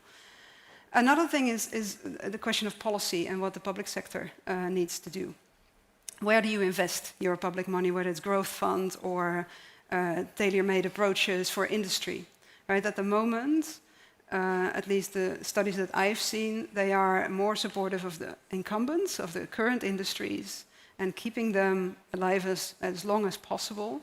Another thing is the question of policy and what the public sector needs to do. Where do you invest your public money, whether it's growth fund or tailor-made approaches for industry, right? At the moment, at least the studies that I've seen, they are more supportive of the incumbents, of the current industries, and keeping them alive as long as possible,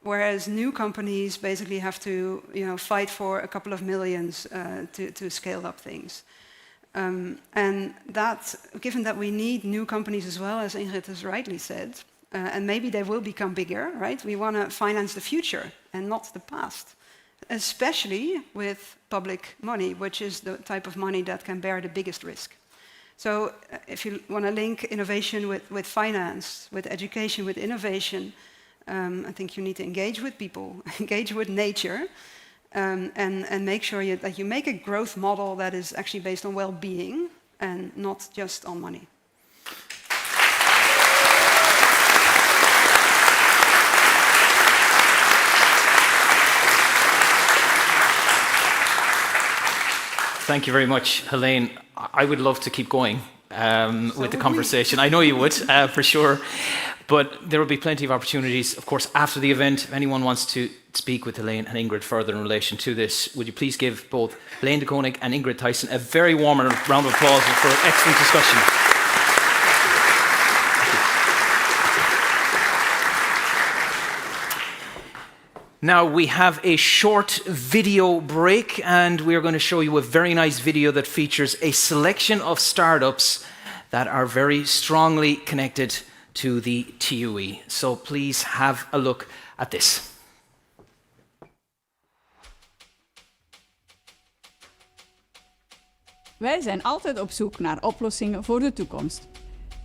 whereas new companies basically have to fight for a couple of millions to scale up things. And that, given that we need new companies as well, as Ingrid has rightly said, and maybe they will become bigger, right? We want to finance the future and not the past, especially with public money, which is the type of money that can bear the biggest risk. So if you want to link innovation with finance, with education, with innovation, I think you need to engage with people, engage with nature, and make sure that you make a growth model that is actually based on well-being and not just on money. Thank you very much, Heleen. I would love to keep going with the conversation. I know you would, for sure. But there will be plenty of opportunities, of course, after the event. If anyone wants to speak with Heleen and Ingrid further in relation to this, would you please give both Heleen de Coninck and Ingrid Thijssen a very warm round of applause for an excellent discussion. Now we have a short video break, and we are going to show you a very nice video that features a selection of startups that are very strongly connected to the TUE. So please have a look at this. Wij zijn altijd op zoek naar oplossingen voor de toekomst.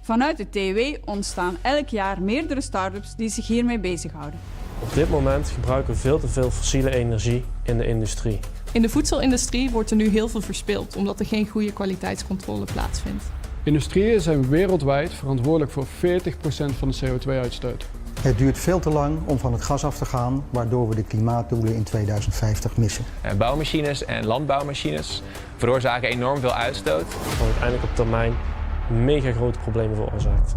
Vanuit de TUE ontstaan elk jaar meerdere start-ups die zich hiermee bezighouden. Op dit moment gebruiken we veel te veel fossiele energie in de industrie. In de voedselindustrie wordt er nu heel veel verspild, omdat er geen goede kwaliteitscontrole plaatsvindt. Industrieën zijn wereldwijd verantwoordelijk voor 40% van de CO2-uitstoot. Het duurt veel te lang om van het gas af te gaan, waardoor we de klimaatdoelen in 2050 missen. Bouwmachines en landbouwmachines veroorzaken enorm veel uitstoot. Wat uiteindelijk op termijn mega grote problemen veroorzaakt.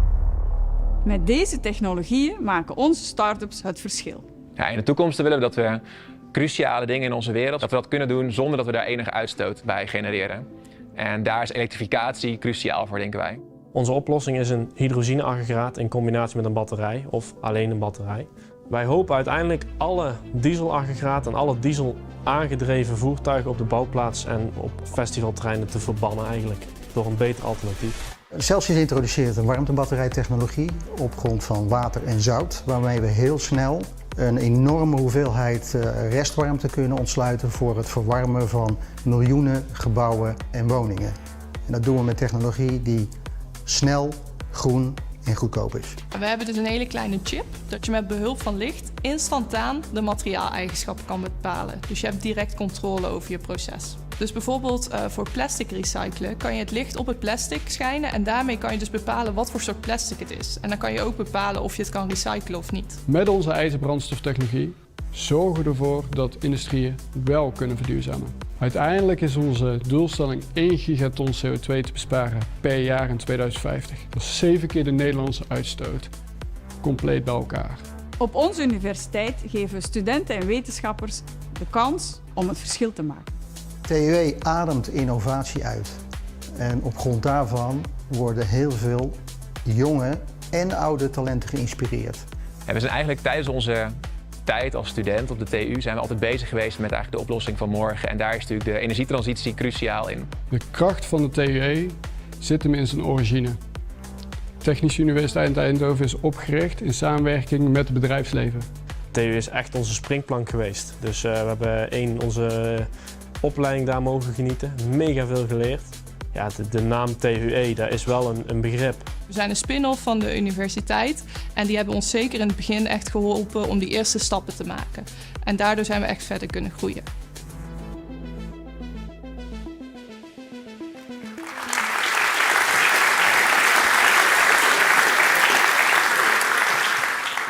Met deze technologieën maken onze start-ups het verschil. Ja, in de toekomst willen we dat we cruciale dingen in onze wereld, dat we dat kunnen doen zonder dat we daar enige uitstoot bij genereren. En daar is elektrificatie cruciaal voor, denken wij. Onze oplossing is een hydrogeneaggregaat in combinatie met een batterij of alleen een batterij. Wij hopen uiteindelijk alle dieselaggregaten en alle diesel aangedreven voertuigen op de bouwplaats en op festivalterreinen te verbannen eigenlijk, door een beter alternatief. Celsius introduceert een warmtebatterijtechnologie op grond van water en zout, waarmee we heel snel een enorme hoeveelheid restwarmte kunnen ontsluiten voor het verwarmen van miljoenen gebouwen en woningen. En dat doen we met technologie die snel, groen en goedkoop is. We hebben dus een hele kleine chip dat je met behulp van licht instantaan de materiaaleigenschappen kan bepalen. Dus je hebt direct controle over je proces. Dus bijvoorbeeld voor plastic recyclen kan je het licht op het plastic schijnen en daarmee kan je dus bepalen wat voor soort plastic het is. En dan kan je ook bepalen of je het kan recyclen of niet. Met onze ijzerbrandstoftechnologie zorgen we ervoor dat industrieën wel kunnen verduurzamen. Uiteindelijk is onze doelstelling 1 gigaton CO2 te besparen per jaar in 2050. Dat is 7 keer de Nederlandse uitstoot, compleet bij elkaar. Op onze universiteit geven we studenten en wetenschappers de kans om het verschil te maken. TUE ademt innovatie uit. En op grond daarvan worden heel veel jonge en oude talenten geïnspireerd. En we zijn eigenlijk tijdens onze tijd als student op de TU zijn we altijd bezig geweest met eigenlijk de oplossing van morgen. En daar is natuurlijk de energietransitie cruciaal in. De kracht van de TUE zit hem in zijn origine. De Technische Universiteit Eindhoven is opgericht in samenwerking met het bedrijfsleven. TU is echt onze springplank geweest. Dus we hebben onze opleiding daar mogen genieten, mega veel geleerd. Ja, de naam TUE, dat is wel een begrip. We zijn een spin-off van de universiteit en die hebben ons zeker in het begin echt geholpen om die eerste stappen te maken. En daardoor zijn we echt verder kunnen groeien.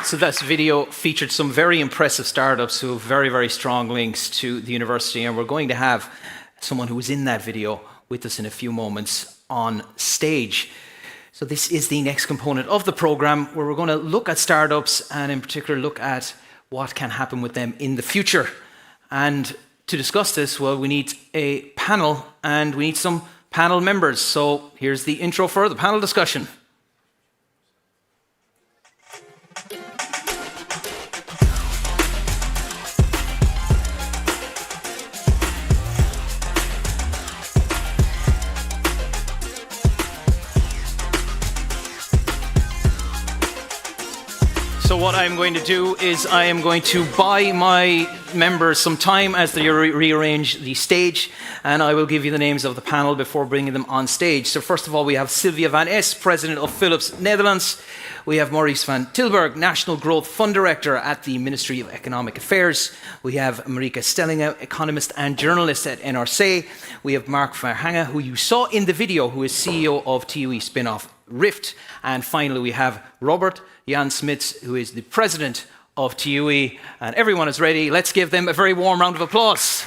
So this video featured some very impressive startups who have very, very strong links to the university, and we're going to have someone who was in that video with us in a few moments on stage. So this is the next component of the program where we're going to look at startups and in particular look at what can happen with them in the future. And to discuss this, well, we need a panel and we need some panel members. So here's the intro for the panel discussion. So what I'm going to do is I am going to buy my members some time as they rearrange the stage, and I will give you the names of the panel before bringing them on stage. So first of all, we have Sylvia van Es, President of Philips Netherlands. We have Maurice van Tilburg, National Growth Fund Director at the Ministry of Economic Affairs. We have Marika Stellinga, economist and journalist at NRC. We have Mark Verhangen, who you saw in the video, who is CEO of TUE spin-off Rift. And finally, we have Robert Jan Smits, who is the president of TUE. And everyone is ready. Let's give them a very warm round of applause.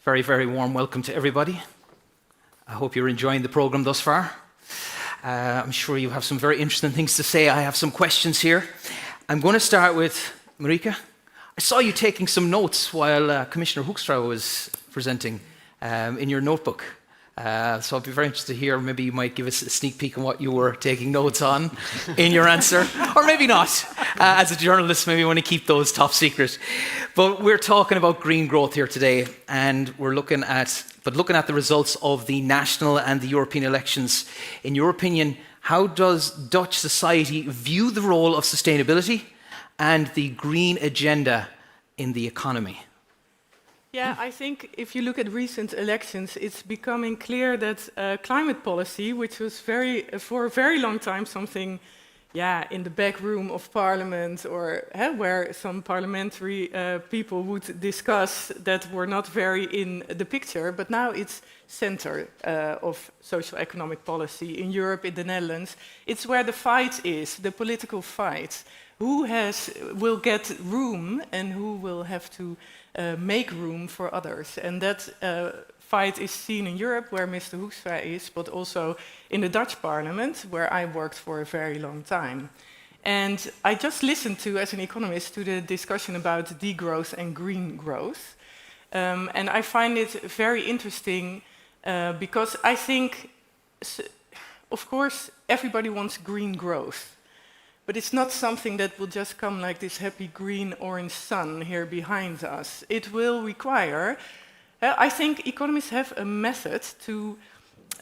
Very, very warm welcome to everybody. I hope you're enjoying the program thus far. I'm sure you have some very interesting things to say. I have some questions here. I'm going to start with Marika. I saw you taking some notes while Commissioner Hoekstra was presenting in your notebook. So I'd be very interested to hear, maybe you might give us a sneak peek on what you were taking notes on in your answer, or maybe not. As a journalist, maybe you want to keep those top secret. But we're talking about green growth here today, and we're looking at the results of the national and the European elections. In your opinion, how does Dutch society view the role of sustainability and the green agenda in the economy? Yeah, I think if you look at recent elections, it's becoming clear that climate policy, which was for a very long time something, in the back room of parliament or where some parliamentary people would discuss, that were not very in the picture, but now it's center of socio-economic policy in Europe, in the Netherlands. It's where the fight is, the political fight. Who will get room and who will have to make room for others. And that fight is seen in Europe, where Mr. Hoekstra is, but also in the Dutch parliament, where I worked for a very long time. And I just listened to, as an economist, to the discussion about degrowth and green growth. And I find it very interesting because I think, of course, everybody wants green growth. But it's not something that will just come like this happy green-orange sun here behind us. It will require, I think economists have a method to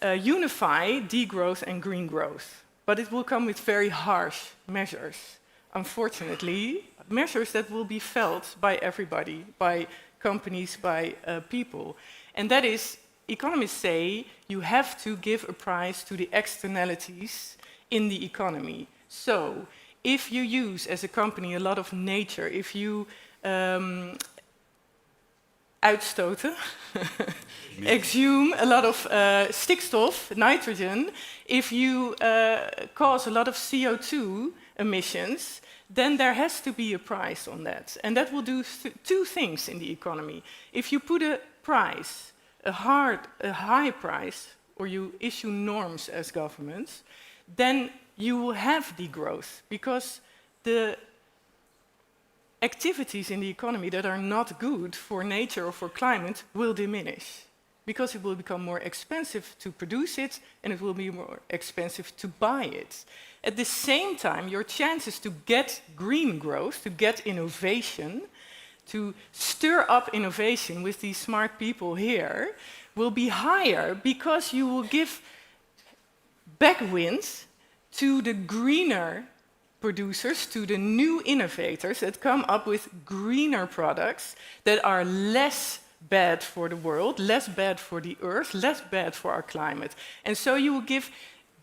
unify degrowth and green growth. But it will come with very harsh measures. Unfortunately, measures that will be felt by everybody, by companies, by people. And that is, economists say, you have to give a price to the externalities in the economy. So, if you use, as a company, a lot of nature, if you uitstoten, exhume a lot of stikstof, nitrogen, if you cause a lot of CO2 emissions, then there has to be a price on that. And that will do two things in the economy. If you put a price, a high price, or you issue norms as governments, then you will have degrowth, because the activities in the economy that are not good for nature or for climate will diminish, because it will become more expensive to produce it and it will be more expensive to buy it. At the same time, your chances to get green growth, to get innovation, to stir up innovation with these smart people here, will be higher, because you will give backwind to the greener producers, to the new innovators that come up with greener products that are less bad for the world, less bad for the earth, less bad for our climate. And so you will give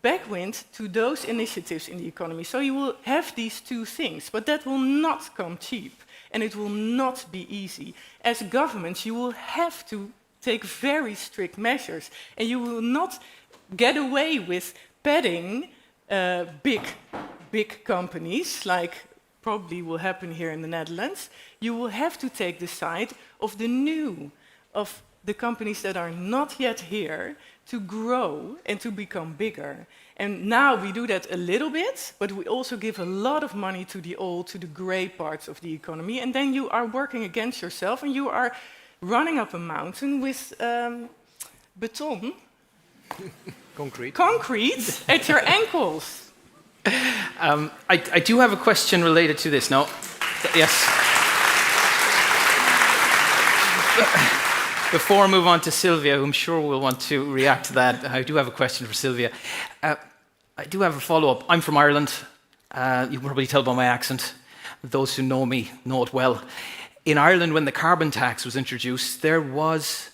backwind to those initiatives in the economy. So you will have these two things, but that will not come cheap, and it will not be easy. As governments, you will have to take very strict measures, and you will not get away with padding big companies, like probably will happen here in the Netherlands. You will have to take the side of the new, of the companies that are not yet here, to grow and to become bigger. And now we do that a little bit, but we also give a lot of money to the old, to the grey parts of the economy, and then you are working against yourself, and you are running up a mountain with beton, concrete at your ankles. I do have a question related to this. No? Yes. Before I move on to Sylvia, who I'm sure will want to react to that, I do have a question for Sylvia. I do have a follow-up. I'm from Ireland. You can probably tell by my accent. Those who know me know it well. In Ireland, when the carbon tax was introduced, there was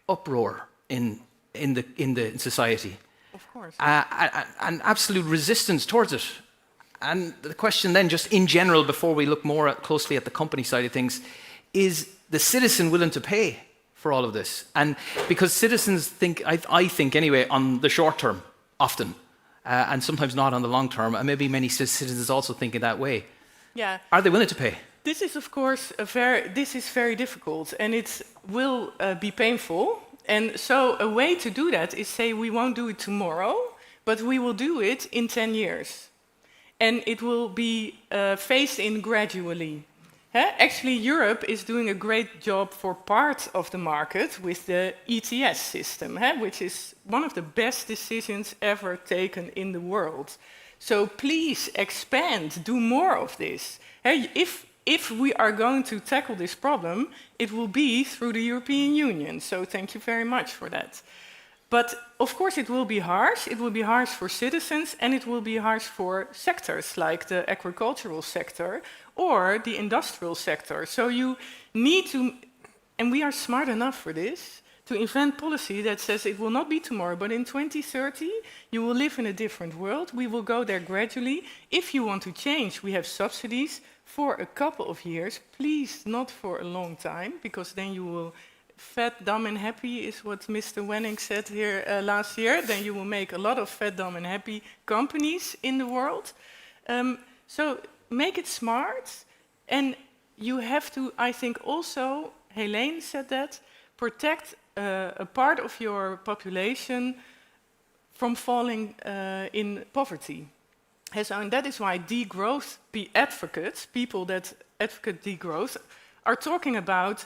uproar in the society. Of course. An absolute resistance towards it. And the question then, just in general, before we look more closely at the company side of things, is the citizen willing to pay for all of this? And because citizens think, I think anyway, on the short term, often, and sometimes not on the long term, and maybe many citizens also think in that way. Yeah. Are they willing to pay? This is, of course, very difficult, and it will be painful. And so a way to do that is say we won't do it tomorrow, but we will do it in 10 years. And it will be phased in gradually. Actually, Europe is doing a great job for part of the market with the ETS system, which is one of the best decisions ever taken in the world. So please expand, do more of this. If we are going to tackle this problem, it will be through the European Union. So thank you very much for that. But of course it will be harsh. It will be harsh for citizens, and it will be harsh for sectors like the agricultural sector or the industrial sector. So you need to And we are smart enough for this to invent policy that says it will not be tomorrow, but in 2030, you will live in a different world. We will go there gradually. If you want to change, we have subsidies for a couple of years. Please, not for a long time, because then you will fat, dumb and happy is what Mr. Wenning said here last year. Then you will make a lot of fat, dumb and happy companies in the world. So make it smart. And you have to, I think also, Heleen said that, protect a part of your population from falling in poverty. And that is why degrowth advocates, people that advocate degrowth, are talking about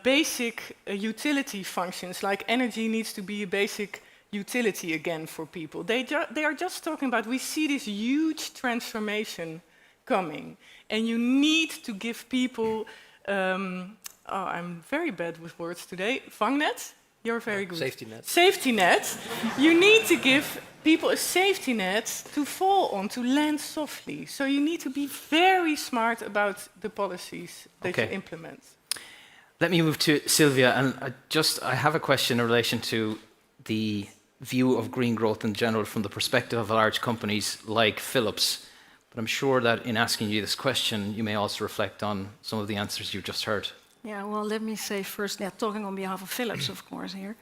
basic utility functions, like energy needs to be a basic utility again for people. They are just talking about, we see this huge transformation coming, and you need to give people, I'm very bad with words today, vangnet? You're very good. Safety net. Safety net. You need to give people a safety net to fall on, to land softly. So you need to be very smart about the policies that you implement. Let me move to Sylvia, and I have a question in relation to the view of green growth in general from the perspective of large companies like Philips. But I'm sure that in asking you this question, you may also reflect on some of the answers you just heard. Yeah, well, let me say first, talking on behalf of Philips, of course, here.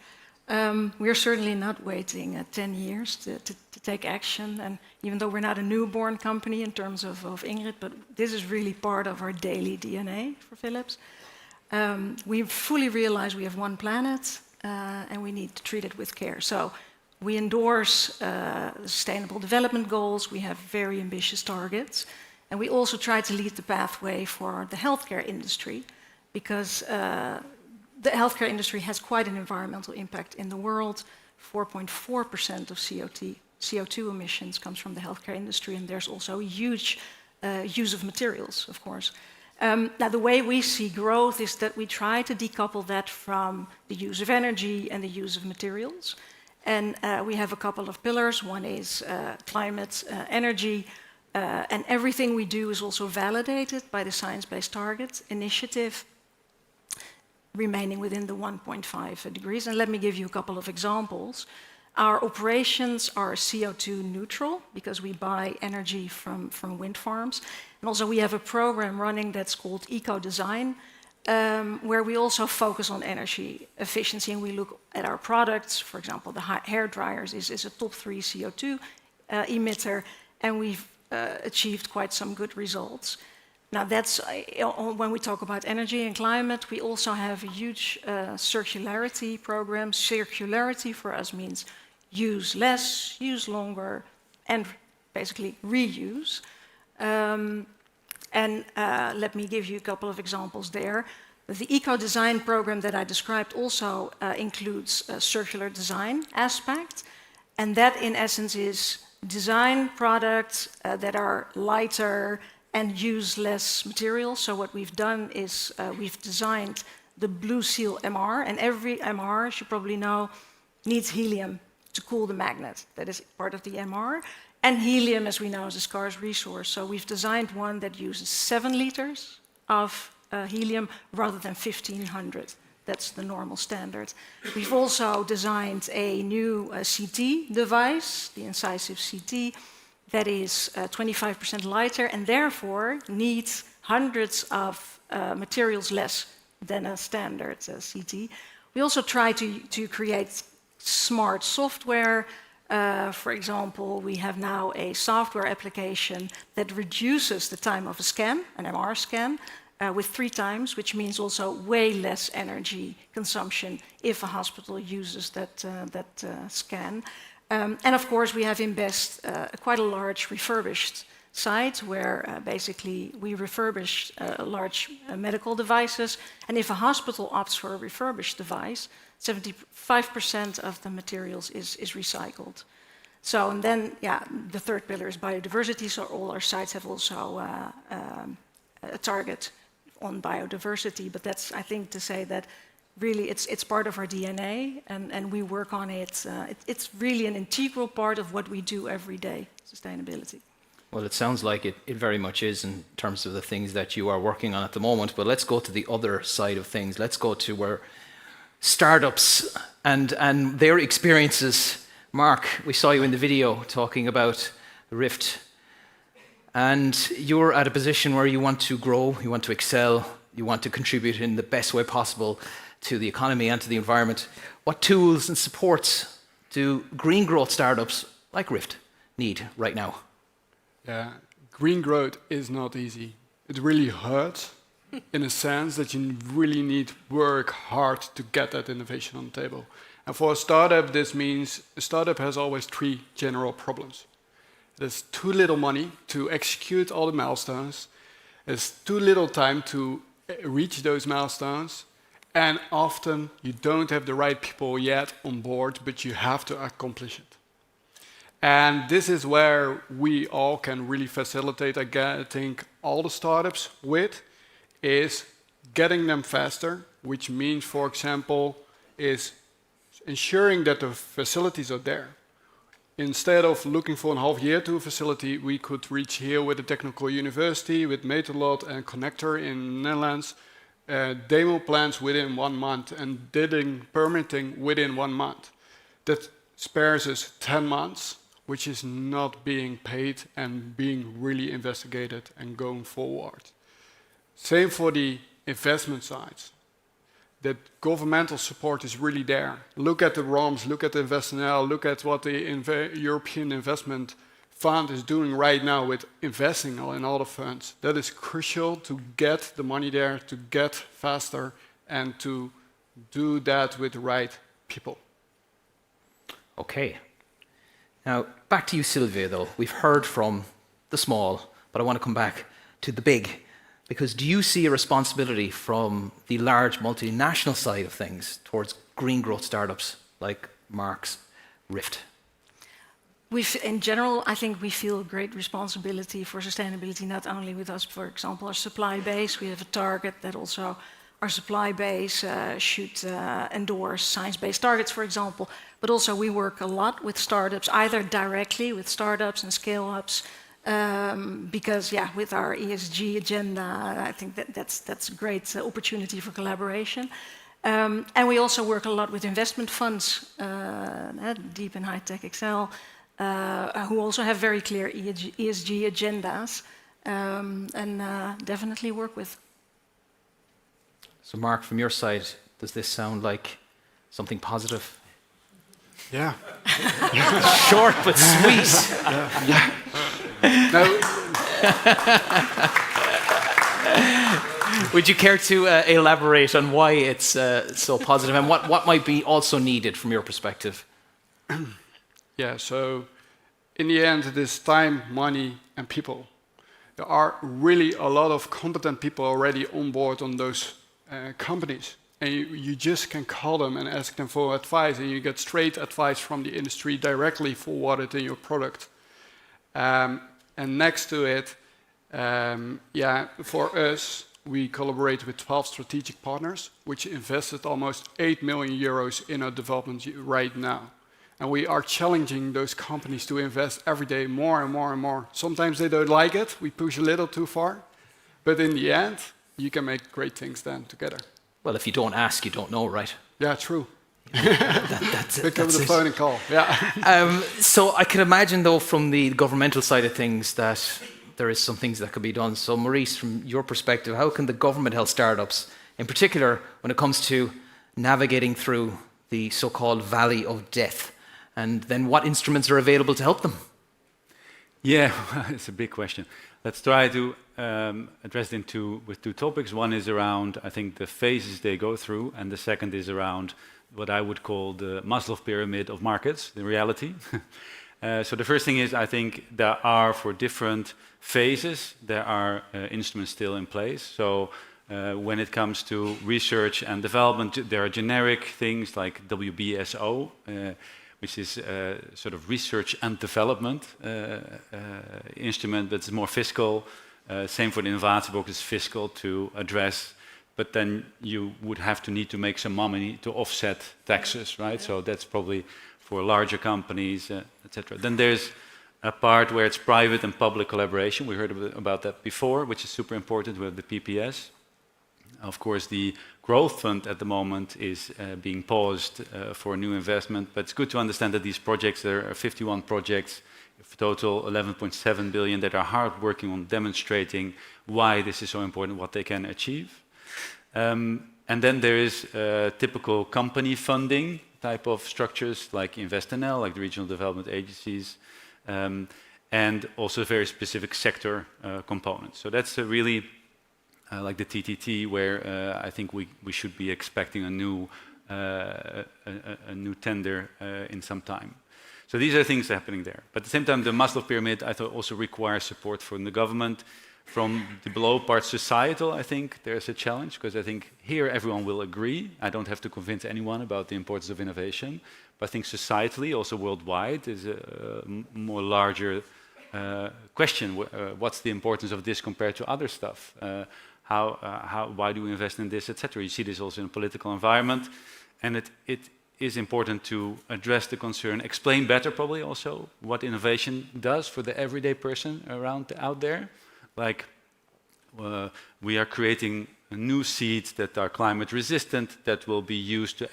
We're certainly not waiting 10 years to take action. And even though we're not a newborn company in terms of Ingrid, but this is really part of our daily DNA for Philips. We fully realize we have one planet and we need to treat it with care. So we endorse Sustainable Development Goals. We have very ambitious targets. And we also try to lead the pathway for the healthcare industry, because the healthcare industry has quite an environmental impact in the world. 4.4% of CO2 emissions comes from the healthcare industry, and there's also a huge use of materials, of course. Now, the way we see growth is that we try to decouple that from the use of energy and the use of materials. And we have a couple of pillars. One is climate, energy, and everything we do is also validated by the Science Based Targets initiative, remaining within the 1.5 degrees. And let me give you a couple of examples. Our operations are CO2 neutral because we buy energy from wind farms. And also we have a program running that's called Eco-Design, where we also focus on energy efficiency, and we look at our products. For example, the hair dryers is a top 3 CO2 emitter, and we've achieved quite some good results. Now, that's when we talk about energy and climate. We also have a huge circularity program. Circularity for us means use less, use longer, and basically reuse. Let me give you a couple of examples there. The eco-design program that I described also includes a circular design aspect, and that in essence is design products that are lighter and use less material. So what we've done is we've designed the Blue Seal MR, and every MR, as you probably know, needs helium to cool the magnet. That is part of the MR. And helium, as we know, is a scarce resource. So we've designed one that uses 7 liters of helium rather than 1,500. That's the normal standard. We've also designed a new CT device, the incisive CT, that is 25% lighter and therefore needs hundreds of materials less than a standard CT. We also try to create smart software. For example, we have now a software application that reduces the time of a scan, an MR scan, with 3 times, which means also way less energy consumption if a hospital uses that scan. And of course, we have quite a large refurbished site where basically we refurbish large medical devices. And if a hospital opts for a refurbished device, 75% of the materials is recycled. So, and then, the third pillar is biodiversity. So all our sites have also a target on biodiversity. But that's, I think, to say that really it's part of our DNA and we work on it. It's really an integral part of what we do every day, sustainability. Well, it sounds like it very much is in terms of the things that you are working on at the moment. But let's go to the other side of things. Let's go to where startups and their experiences. Mark, we saw you in the video talking about Rift. And you're at a position where you want to grow, you want to excel, you want to contribute in the best way possible to the economy and to the environment. What tools and supports do green growth startups like Rift need right now? Yeah, green growth is not easy. It really hurts in a sense that you really need work hard to get that innovation on the table. And for a startup, this means a startup has always 3 general problems. There's too little money to execute all the milestones. There's too little time to reach those milestones. And often you don't have the right people yet on board, but you have to accomplish it. And this is where we all can really facilitate, I think, all the startups with, is getting them faster, which means, for example, is ensuring that the facilities are there. Instead of looking for a half year to a facility, we could reach here with a technical university, with Metalot and Connector in the Netherlands, demo plans within 1 month and permitting within 1 month. That spares us 10 months, which is not being paid and being really investigated and going forward. Same for the investment sides. That governmental support is really there. Look at the ROMs, look at the InvestNL, look at what the European Investment Fund is doing right now with investing in all the funds. That is crucial to get the money there, to get faster, and to do that with the right people. Okay. Now, back to you, Sylvia, though. We've heard from the small, but I want to come back to the big. Because do you see a responsibility from the large multinational side of things towards green growth startups like Mark's Rift? In general, I think we feel great responsibility for sustainability, not only with us, for example, our supply base. We have a target that also our supply base should endorse science-based targets, for example. But also we work a lot with startups, either directly with startups and scale-ups, because with our ESG agenda, I think that's a great opportunity for collaboration. And we also work a lot with investment funds, Deep and High Tech Excel, who also have very clear ESG agendas, and definitely work with. So Mark, from your side, does this sound like something positive? Yeah. Short but sweet. Yeah. No. Would you care to elaborate on why it's so positive and what might be also needed from your perspective? Yeah, so in the end, it is time, money, and people. There are really a lot of competent people already on board on those companies. And you just can call them and ask them for advice, and you get straight advice from the industry directly forwarded in your product. And next to it, for us, we collaborate with 12 strategic partners, which invested almost 8 million euros in our development right now. And we are challenging those companies to invest every day more and more and more. Sometimes they don't like it, we push a little too far, but in the end, you can make great things then together. Well, if you don't ask, you don't know, right? Yeah, true. That's it. Pick up the phone and call. Yeah. So I can imagine, though, from the governmental side of things, that there is some things that could be done. So Maurice, from your perspective, how can the government help startups, in particular when it comes to navigating through the so-called valley of death? And then what instruments are available to help them? Yeah, it's a big question. Let's try to address it with 2 topics. One is around, I think, the phases they go through, and the second is around what I would call the Maslow pyramid of markets, the reality. So the first thing is, I think there are, for different phases, there are instruments still in place. So when it comes to research and development, there are generic things like WBSO, which is sort of research and development instrument, but it's more fiscal. Same for the Innovatiebox, it's fiscal to address, but then you would have to need to make some money to offset taxes, right? So that's probably for larger companies, etc. Then there's a part where it's private and public collaboration. We heard about that before, which is super important with the PPS. Of course, the growth fund at the moment is being paused for new investment, but it's good to understand that these projects, there are 51 projects, total 11.7 billion, that are hard working on demonstrating why this is so important, what they can achieve. And then there is typical company funding type of structures like InvestNL, like the regional development agencies, and also very specific sector components. So that's really like the TTT, where I think we should be expecting a new tender in some time. So these are things happening there. But at the same time, the Maslow pyramid, I thought, also requires support from the government. From the below part, societal, I think there's a challenge, because I think here everyone will agree. I don't have to convince anyone about the importance of innovation. But I think societally, also worldwide, is a more larger question. What's the importance of this compared to other stuff? Why do we invest in this, etc.? You see this also in a political environment. And it is important to address the concern, explain better probably also what innovation does for the everyday person out there. Like we are creating new seeds that are climate resistant, that will be used to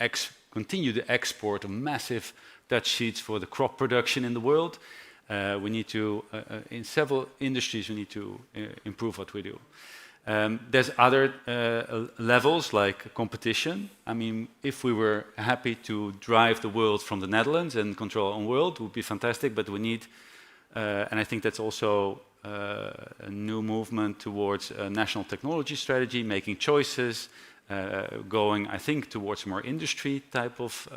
continue the export of massive Dutch seeds for the crop production in the world. We need to, in several industries, we need to improve what we do. There's other levels like competition. I mean, if we were happy to drive the world from the Netherlands and control our own world, it would be fantastic, but we need, and I think that's also a new movement towards a national technology strategy, making choices, going, I think, towards more industry type of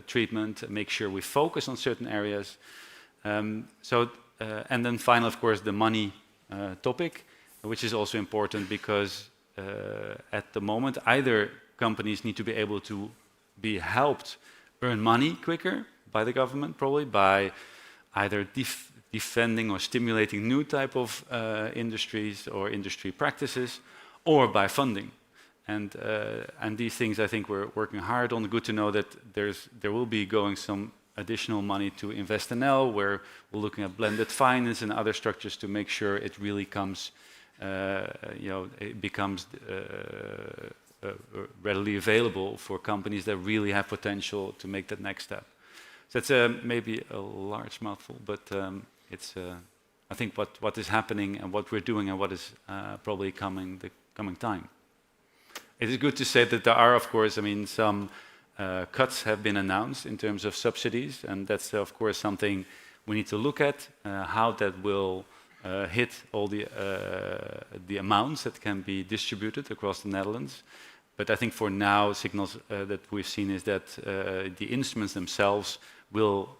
treatment, make sure we focus on certain areas. And then finally, of course, the money topic, which is also important because at the moment, either companies need to be able to be helped earn money quicker by the government, probably by either defending or stimulating new type of industries or industry practices, or by funding. And these things, I think, we're working hard on. Good to know that there will be going some additional money to InvestNL, where we're looking at blended finance and other structures to make sure it really comes. It becomes readily available for companies that really have potential to make that next step. So that's maybe a large mouthful, but it's I think what is happening and what we're doing and what is probably coming the coming time. It is good to say that there are, of course, I mean, some cuts have been announced in terms of subsidies, and that's of course something we need to look at, how that will hit all the amounts that can be distributed across the Netherlands. But I think for now, signals that we've seen is that the instruments themselves will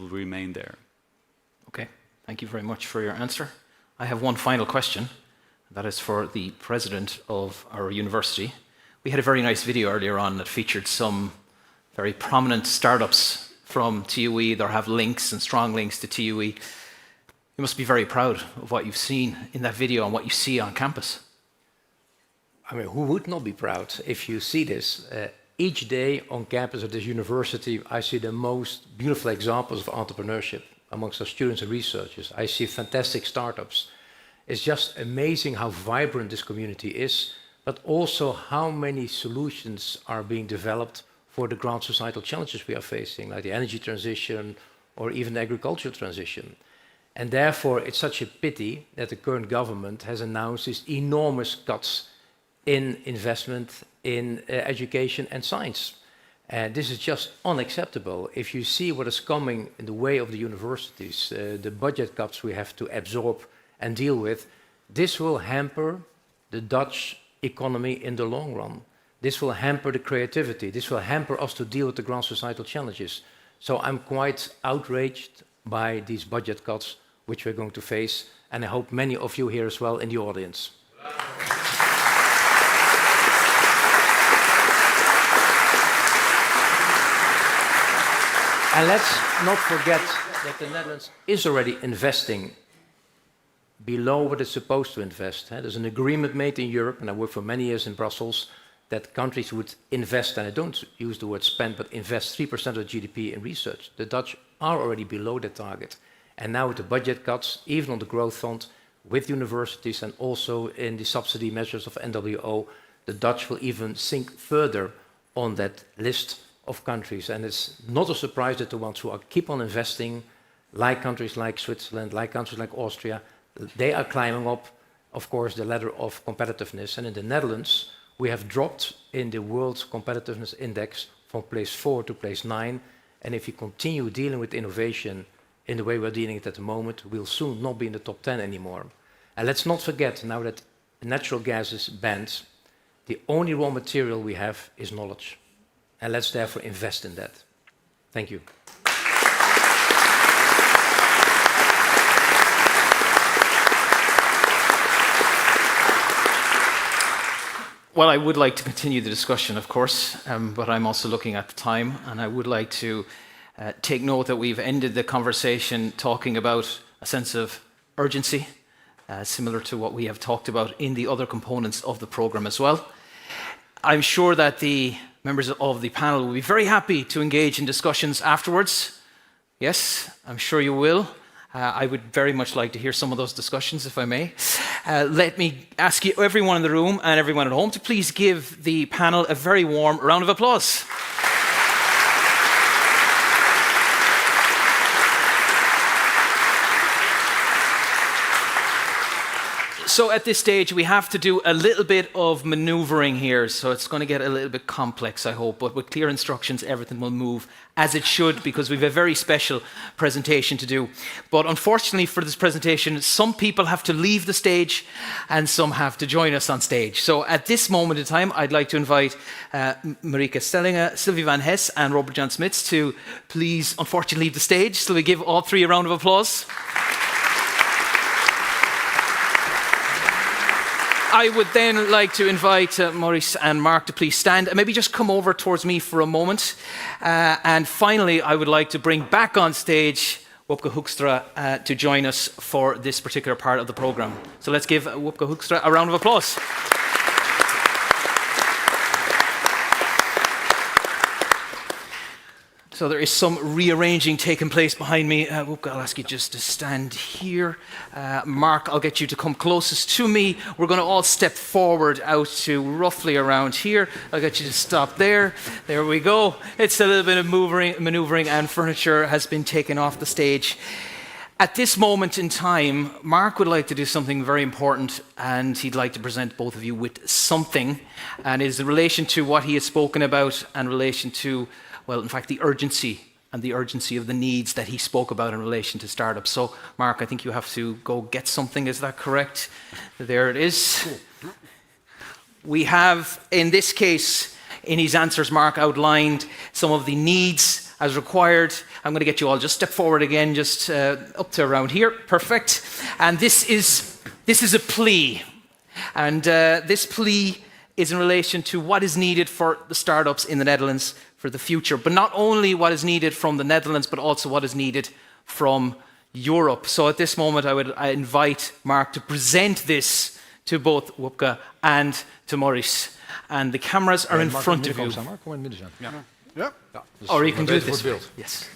remain there. Okay, thank you very much for your answer. I have one final question. That is for the president of our university. We had a very nice video earlier on that featured some very prominent startups from TUE. They have links and strong links to TUE. You must be very proud of what you've seen in that video and what you see on campus. I mean, who would not be proud if you see this? Each day on campus of this university, I see the most beautiful examples of entrepreneurship amongst our students and researchers. I see fantastic startups. It's just amazing how vibrant this community is, but also how many solutions are being developed for the grand societal challenges we are facing, like the energy transition or even the agricultural transition. And therefore, it's such a pity that the current government has announced these enormous cuts in investment in education and science. And this is just unacceptable. If you see what is coming in the way of the universities, the budget cuts we have to absorb and deal with, this will hamper the Dutch economy in the long run. This will hamper the creativity. This will hamper us to deal with the grand societal challenges. So I'm quite outraged by these budget cuts which we're going to face, and I hope many of you here as well in the audience. And let's not forget that the Netherlands is already investing below what it's supposed to invest. There's an agreement made in Europe, and I worked for many years in Brussels, that countries would invest, and I don't use the word spend, but invest 3% of GDP in research. The Dutch are already below the target. And now with the budget cuts, even on the growth fund, with universities and also in the subsidy measures of NWO, the Dutch will even sink further on that list of countries. And it's not a surprise that the ones who keep on investing, like countries like Switzerland, like countries like Austria, they are climbing up, of course, the ladder of competitiveness. And in the Netherlands, we have dropped in the World Competitiveness Index from place 4 to place 9. And if we continue dealing with innovation in the way we're dealing it at the moment, we'll soon not be in the top 10 anymore. And let's not forget, now that natural gas is banned, the only raw material we have is knowledge. And let's therefore invest in that. Thank you. Well, I would like to continue the discussion, of course, but I'm also looking at the time, and I would like to take note that we've ended the conversation talking about a sense of urgency, similar to what we have talked about in the other components of the program as well. I'm sure that the members of the panel will be very happy to engage in discussions afterwards. Yes, I'm sure you will. I would very much like to hear some of those discussions, if I may. Let me ask you, everyone in the room and everyone at home, to please give the panel a very warm round of applause. So at this stage, we have to do a little bit of maneuvering here. So it's going to get a little bit complex, I hope. But with clear instructions, everything will move as it should, because we have a very special presentation to do. But unfortunately for this presentation, some people have to leave the stage and some have to join us on stage. So at this moment in time, I'd like to invite Marika Stellinga, Sylvie van Hess and Robert Jan Smits to please, unfortunately, leave the stage. So we give all three a round of applause. I would then like to invite Maurice and Mark to please stand and maybe just come over towards me for a moment. And finally, I would like to bring back on stage Wopke Hoekstra to join us for this particular part of the program. So let's give Wopke Hoekstra a round of applause. So there is some rearranging taking place behind me. Wopke, I'll ask you just to stand here. Mark, I'll get you to come closest to me. We're going to all step forward out to roughly around here. I'll get you to stop there. There we go. It's a little bit of maneuvering and furniture has been taken off the stage. At this moment in time, Mark would like to do something very important, and he'd like to present both of you with something. And is in relation to what he has spoken about and in relation to, well, in fact, the urgency of the needs that he spoke about in relation to startups. So, Mark, I think you have to go get something. Is that correct? There it is. We have, in this case, in his answers, Mark outlined some of the needs as required. I'm going to get you all just step forward again, just up to around here. Perfect. And this is a plea. And this plea is in relation to what is needed for the startups in the Netherlands for the future, but not only what is needed from the Netherlands, but also what is needed from Europe. So at this moment, I invite Mark to present this to both Wopke and to Maurice. And the cameras are in front of you. Or you can do it this way. Yes.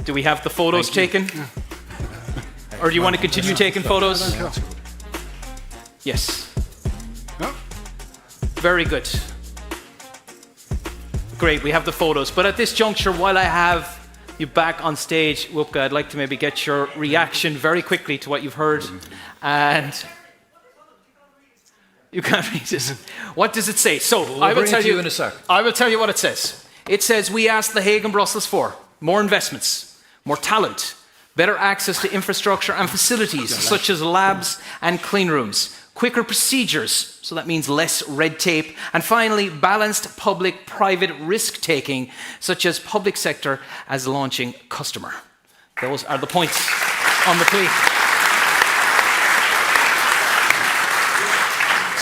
Do we have the photos taken? Or do you want to continue taking photos? Yes. Very good. Great, we have the photos. But at this juncture, while I have you back on stage, Wopke, I'd like to maybe get your reaction very quickly to what you've heard. And you can't read this. What does it say? So I will tell you in a sec. I will tell you what it says. It says, we asked The Hague and Brussels for more investments, more talent, better access to infrastructure and facilities such as labs and clean rooms, quicker procedures, so that means less red tape, and finally, balanced public-private risk-taking, such as public sector as launching customer. Those are the points on the plea.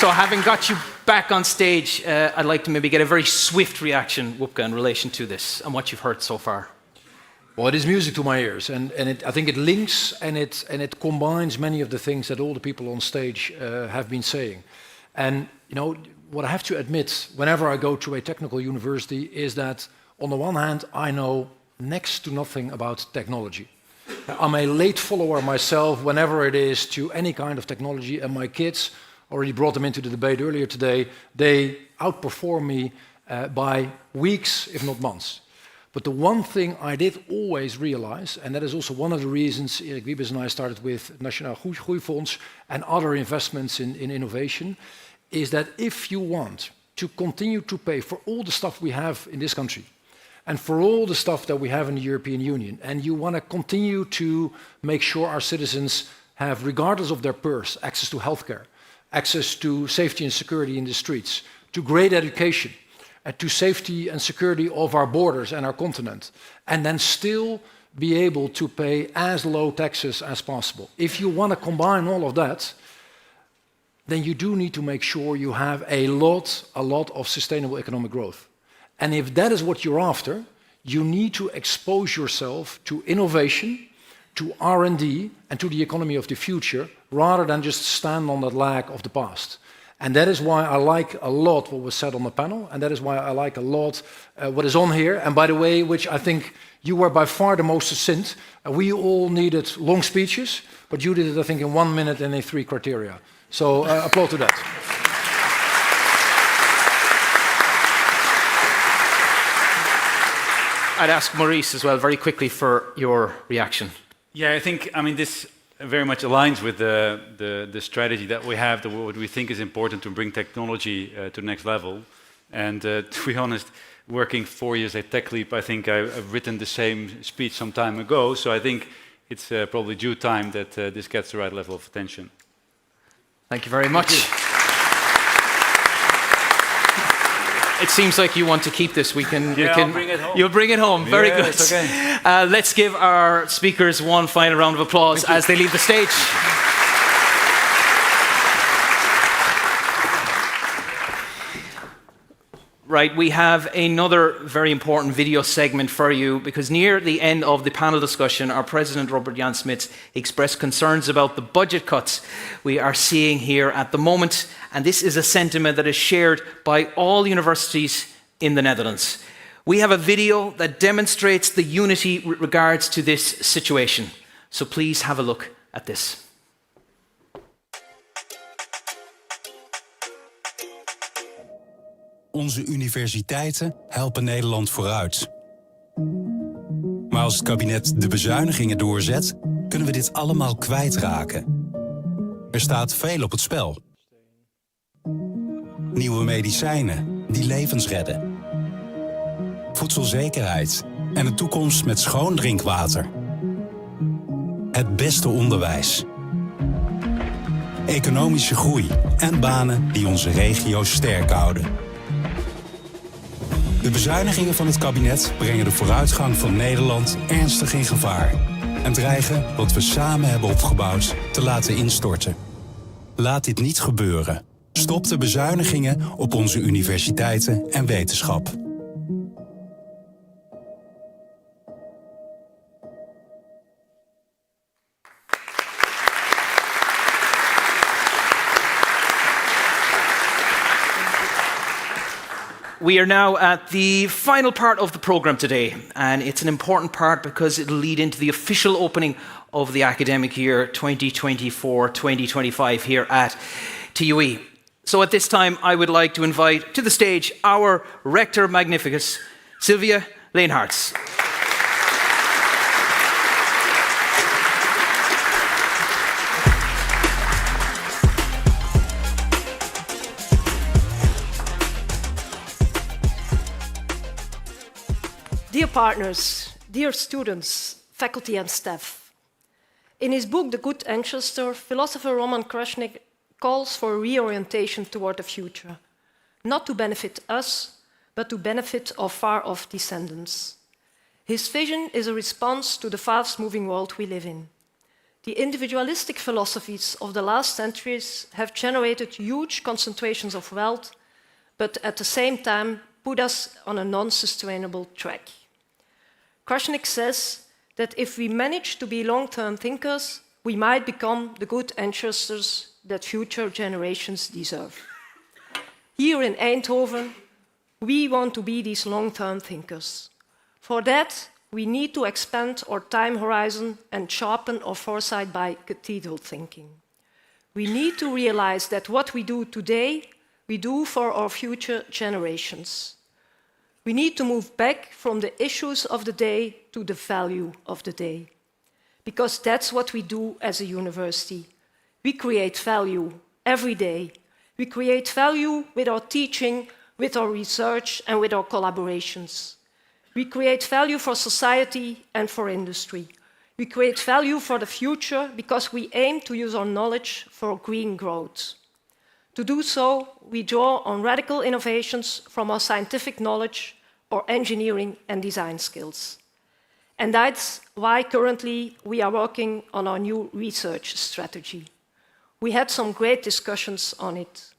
So having got you back on stage, I'd like to maybe get a very swift reaction, Wopke, in relation to this and what you've heard so far. Well, it is music to my ears, and I think it links and it combines many of the things that all the people on stage have been saying. And you know, what I have to admit, whenever I go to a technical university, is that on the one hand, I know next to nothing about technology. I'm a late follower myself whenever it is to any kind of technology, and my kids, already brought them into the debate earlier today, they outperform me by weeks, if not months. But the one thing I did always realize, and that is also one of the reasons Erik Wiebes and I started with Nationaal Groeifonds and other investments in innovation, is that if you want to continue to pay for all the stuff we have in this country, and for all the stuff that we have in the European Union, and you want to continue to make sure our citizens have, regardless of their purse, access to healthcare, access to safety and security in the streets, to great education, to safety and security of our borders and our continent, and then still be able to pay as low taxes as possible. If you want to combine all of that, then you do need to make sure you have a lot of sustainable economic growth. And if that is what you're after, you need to expose yourself to innovation, to R&D, and to the economy of the future, rather than just stand on that lag of the past. And that is why I like a lot what was said on the panel, and that is why I like a lot what is on here. And by the way, which I think you were by far the most succinct. We all needed long speeches, but you did it, I think, in 1 minute and in 3 criteria. So applaud to that. I'd ask Maurice as well, very quickly, for your reaction. Yeah, I mean, this very much aligns with the strategy that we have, what we think is important to bring technology to the next level. And to be honest, working 4 years at TechLeap, I think I've written the same speech some time ago. So I think it's probably due time that this gets the right level of attention. Thank you very much. It seems like you want to keep this. I'll bring it home. You'll bring it home. Very good. It's okay. Let's give our speakers one final round of applause as they leave the stage. Right, we have another very important video segment for you, because near the end of the panel discussion, our President, Robert Jan Smits, expressed concerns about the budget cuts we are seeing here at the moment. And this is a sentiment that is shared by all universities in the Netherlands. We have a video that demonstrates the unity with regards to this situation. So please have a look at this. Onze universiteiten helpen Nederland vooruit. Maar als het kabinet de bezuinigingen doorzet, kunnen we dit allemaal kwijtraken. Er staat veel op het spel. Nieuwe medicijnen die levens redden. Voedselzekerheid en een toekomst met schoon drinkwater. Het beste onderwijs. Economische groei en banen die onze regio's sterk houden. De bezuinigingen van het kabinet brengen de vooruitgang van Nederland ernstig in gevaar en dreigen wat we samen hebben opgebouwd te laten instorten. Laat dit niet gebeuren. Stop de bezuinigingen op onze universiteiten en wetenschap. We are now at the final part of the program today, and it's an important part because it'll lead into the official opening of the academic year 2024-2025 here at TUE. So at this time, I would like to invite to the stage our Rector Magnificus, Sylvia Leenharts. Dear partners, dear students, faculty and staff. In his book, The Good Ancestor, philosopher Roman Coninck calls for reorientation toward the future, not to benefit us, but to benefit our far-off descendants. His vision is a response to the fast-moving world we live in. The individualistic philosophies of the last centuries have generated huge concentrations of wealth, but at the same time put us on a non-sustainable track. Coninck says, that if we manage to be long-term thinkers, we might become the good ancestors that future generations deserve. Here in Eindhoven, we want to be these long-term thinkers. For that, we need to expand our time horizon and sharpen our foresight by cathedral thinking. We need to realize that what we do today, we do for our future generations. We need to move back from the issues of the day to the value of the day. Because that's what we do as a university. We create value every day. We create value with our teaching, with our research, and with our collaborations. We create value for society and for industry. We create value for the future because we aim to use our knowledge for green growth. To do so, we draw on radical innovations from our scientific knowledge, our engineering and design skills. And that's why currently we are working on our new research strategy. We had some great discussions on it.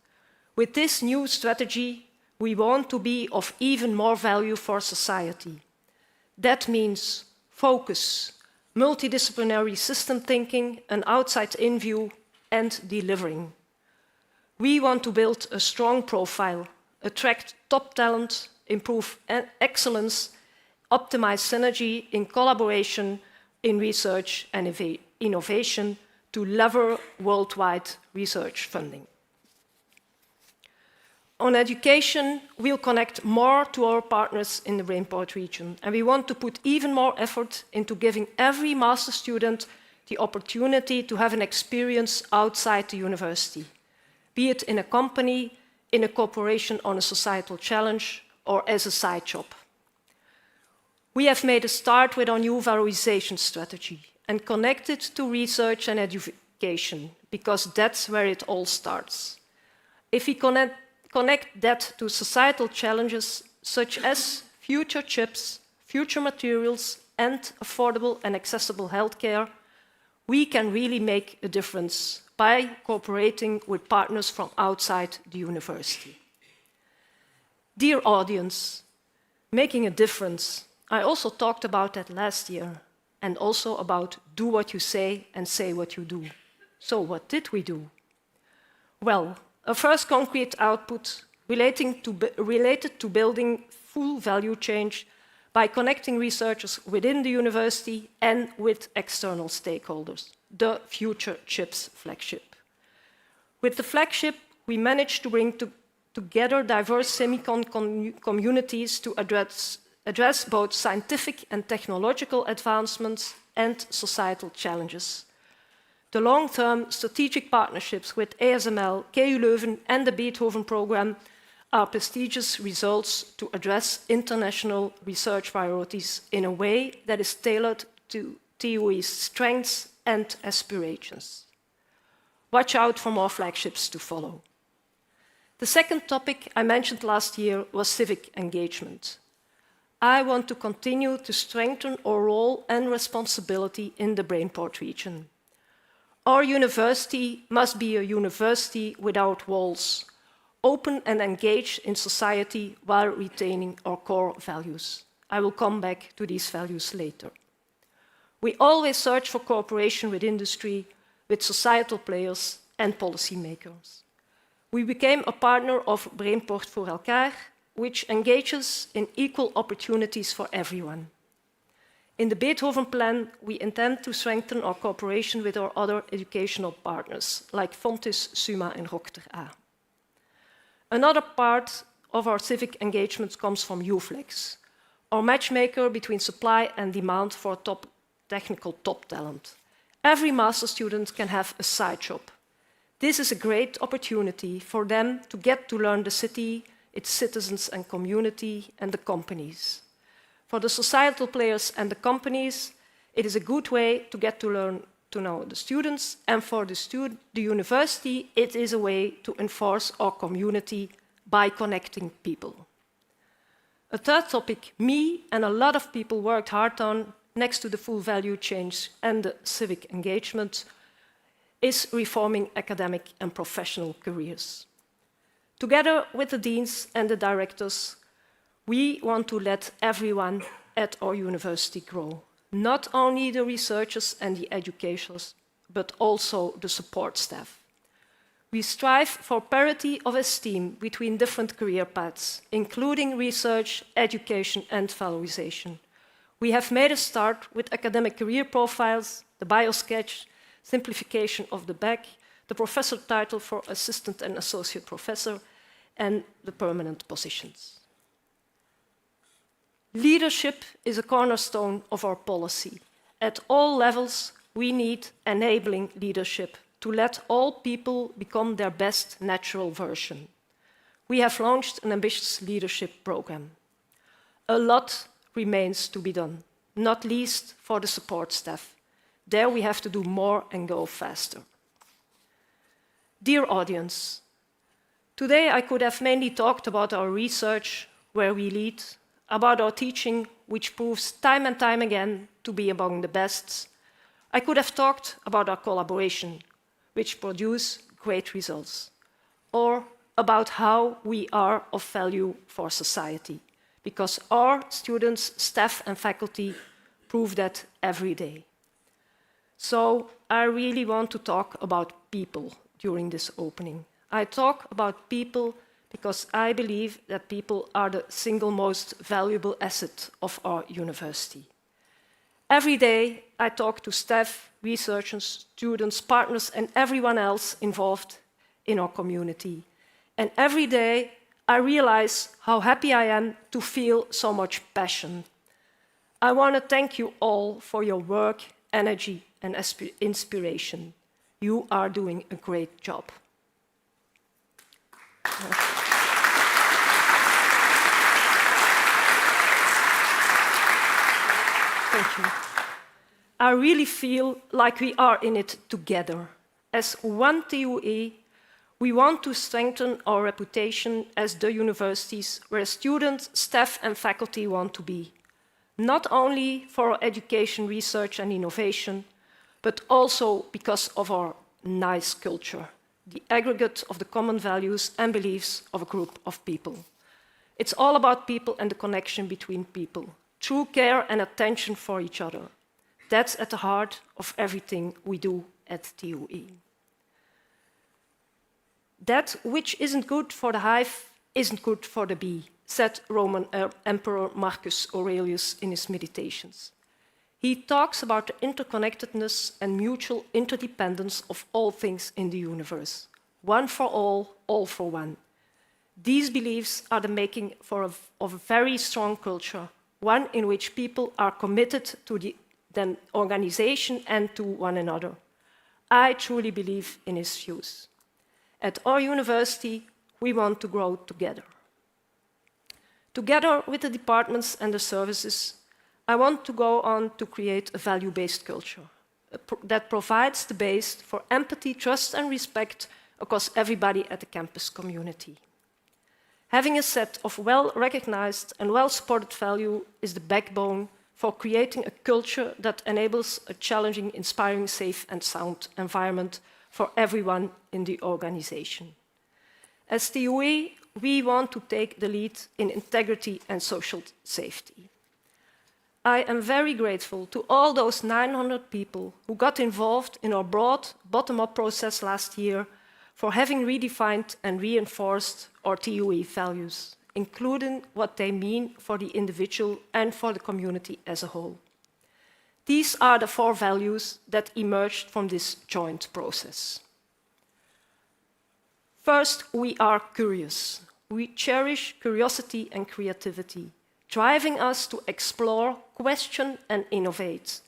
With this new strategy, we want to be of even more value for society. That means focus, multidisciplinary system thinking, an outside-in view, and delivering. We want to build a strong profile, attract top talent, improve excellence, optimize synergy in collaboration, in research and innovation to lever worldwide research funding. On education, we'll connect more to our partners in the Brainport region, and we want to put even more effort into giving every master student the opportunity to have an experience outside the university, be it in a company, in a corporation on a societal challenge, or as a side job. We have made a start with our new valorization strategy and connected to research and education, because that's where it all starts. If we connect that to societal challenges such as future chips, future materials, and affordable and accessible healthcare, we can really make a difference by cooperating with partners from outside the university. Dear audience, making a difference. I also talked about that last year, and also about do what you say and say what you do. So what did we do? Well, a first concrete output related to building full value chain by connecting researchers within the university and with external stakeholders, the Future Chips flagship. With the flagship, we managed to bring together diverse semicon communities to address both scientific and technological advancements and societal challenges. The long-term strategic partnerships with ASML, KU Leuven and the Beethoven Programme are prestigious results to address international research priorities in a way that is tailored to TUE's strengths and aspirations. Watch out for more flagships to follow. The second topic I mentioned last year was civic engagement. I want to continue to strengthen our role and responsibility in the Brainport region. Our university must be a university without walls, open and engaged in society while retaining our core values. I will come back to these values later. We always search for cooperation with industry, with societal players and policymakers. We became a partner of Brainport voor elkaar, which engages in equal opportunities for everyone. In the Beethoven Plan, we intend to strengthen our cooperation with our other educational partners, like Fontys, Summa and Rochter A. Another part of our civic engagement comes from UFlex, our matchmaker between supply and demand for technical top talent. Every master student can have a side job. This is a great opportunity for them to get to learn the city, its citizens and community, and the companies. For the societal players and the companies, it is a good way to get to learn to know the students, and for the university, it is a way to enforce our community by connecting people. A third topic me and a lot of people worked hard on, next to the full value change and the civic engagement, is reforming academic and professional careers. Together with the deans and the directors, we want to let everyone at our university grow. not only the researchers and the educators, but also the support staff. We strive for parity of esteem between different career paths, including research, education, and valorization. We have made a start with academic career profiles, the biosketch, simplification of the back, the professor title for assistant and associate professor, and the permanent positions. Leadership is a cornerstone of our policy. At all levels, we need enabling leadership to let all people become their best natural version. We have launched an ambitious leadership program. A lot remains to be done, not least for the support staff. There we have to do more and go faster. Dear audience, today I could have mainly talked about our research, where we lead, about our teaching, which proves time and time again to be among the best. I could have talked about our collaboration, which produce great results, or about how we are of value for society, because our students, staff, and faculty prove that every day. So I really want to talk about people during this opening. I talk about people because I believe that people are the single most valuable asset of our university. Every day I talk to staff, researchers, students, partners, and everyone else involved in our community. And every day I realize how happy I am to feel so much passion. I want to thank you all for your work, energy, and inspiration. You are doing a great job. Thank you. I really feel like we are in it together. As one TUE, we want to strengthen our reputation as the universities where students, staff, and faculty want to be, not only for our education, research, and innovation, but also because of our nice culture, the aggregate of the common values and beliefs of a group of people. It's all about people and the connection between people, true care and attention for each other. That's at the heart of everything we do at TUE. That which isn't good for the hive isn't good for the bee, said Roman Emperor Marcus Aurelius in his Meditations. He talks about the interconnectedness and mutual interdependence of all things in the universe. One for all for one. These beliefs are the making of a very strong culture, one in which people are committed to the organization and to one another. I truly believe in his views. At our university, we want to grow together. Together with the departments and the services, I want to go on to create a value-based culture that provides the base for empathy, trust, and respect across everybody at the campus community. Having a set of well-recognized and well-supported values is the backbone for creating a culture that enables a challenging, inspiring, safe, and sound environment for everyone in the organization. As TUE, we want to take the lead in integrity and social safety. I am very grateful to all those 900 people who got involved in our broad bottom-up process last year for having redefined and reinforced our TUE values, including what they mean for the individual and for the community as a whole. These are the 4 values that emerged from this joint process. First, we are curious. We cherish curiosity and creativity, driving us to explore, question, and innovate,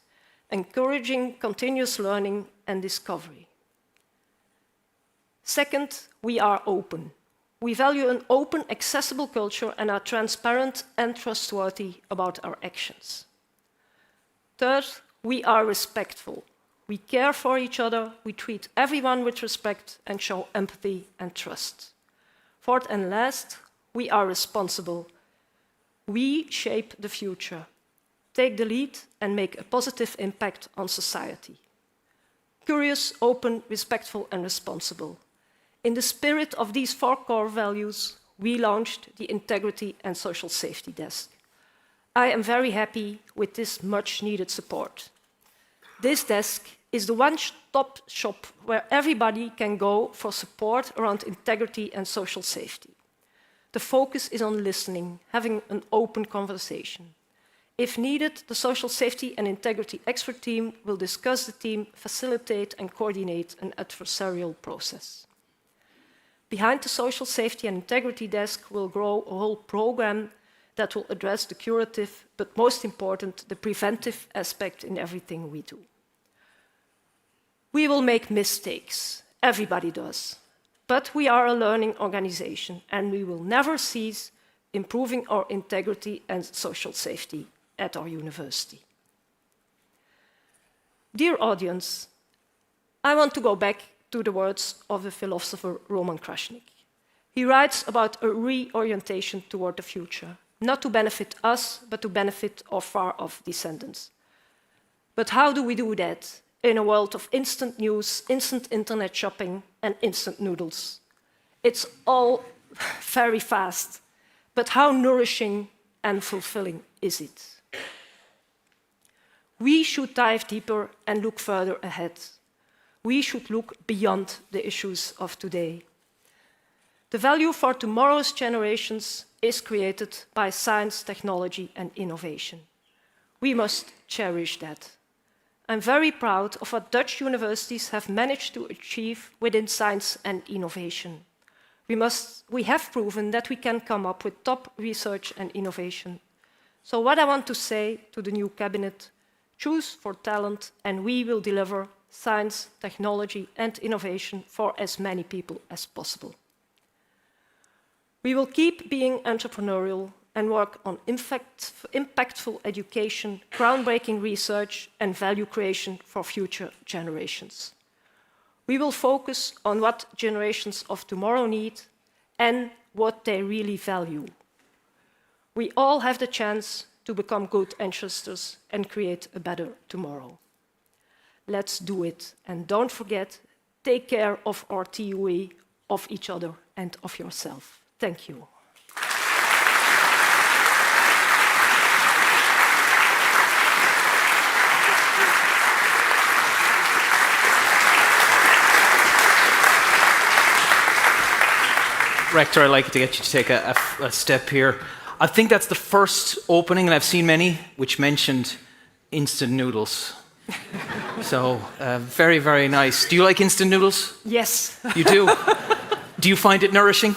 encouraging continuous learning and discovery. Second, we are open. We value an open, accessible culture and are transparent and trustworthy about our actions. Third, we are respectful. We care for each other, we treat everyone with respect and show empathy and trust. Fourth and last, we are responsible. We shape the future, take the lead and make a positive impact on society. Curious, open, respectful and responsible. In the spirit of these 4 core values, we launched the Integrity and Social Safety Desk. I am very happy with this much needed support. This desk is the one-stop shop where everybody can go for support around integrity and social safety. The focus is on listening, having an open conversation. If needed, the social safety and integrity expert team will discuss the team, facilitate and coordinate an adversarial process. Behind the social safety and integrity desk will grow a whole program that will address the curative, but most important, the preventive aspect in everything we do. We will make mistakes, everybody does, but we are a learning organization and we will never cease improving our integrity and social safety at our university. Dear audience, I want to go back to the words of the philosopher Roman Krasniq. He writes about a reorientation toward the future, not to benefit us, but to benefit our far-off descendants. But how do we do that in a world of instant news, instant internet shopping, and instant noodles? It's all very fast, but how nourishing and fulfilling is it? We should dive deeper and look further ahead. We should look beyond the issues of today. The value for tomorrow's generations is created by science, technology, and innovation. We must cherish that. I'm very proud of what Dutch universities have managed to achieve within science and innovation. We have proven that we can come up with top research and innovation. So what I want to say to the new cabinet, choose for talent and we will deliver science, technology and innovation for as many people as possible. We will keep being entrepreneurial and work on impactful education, groundbreaking research and value creation for future generations. We will focus on what generations of tomorrow need and what they really value. We all have the chance to become good ancestors and create a better tomorrow. Let's do it. And don't forget, take care of our TUE, of each other and of yourself. Thank you. Rector, I'd like to get you to take a step here. I think that's the first opening, and I've seen many, which mentioned instant noodles. So, very, very nice. Do you like instant noodles? Yes. You do? Do you find it nourishing?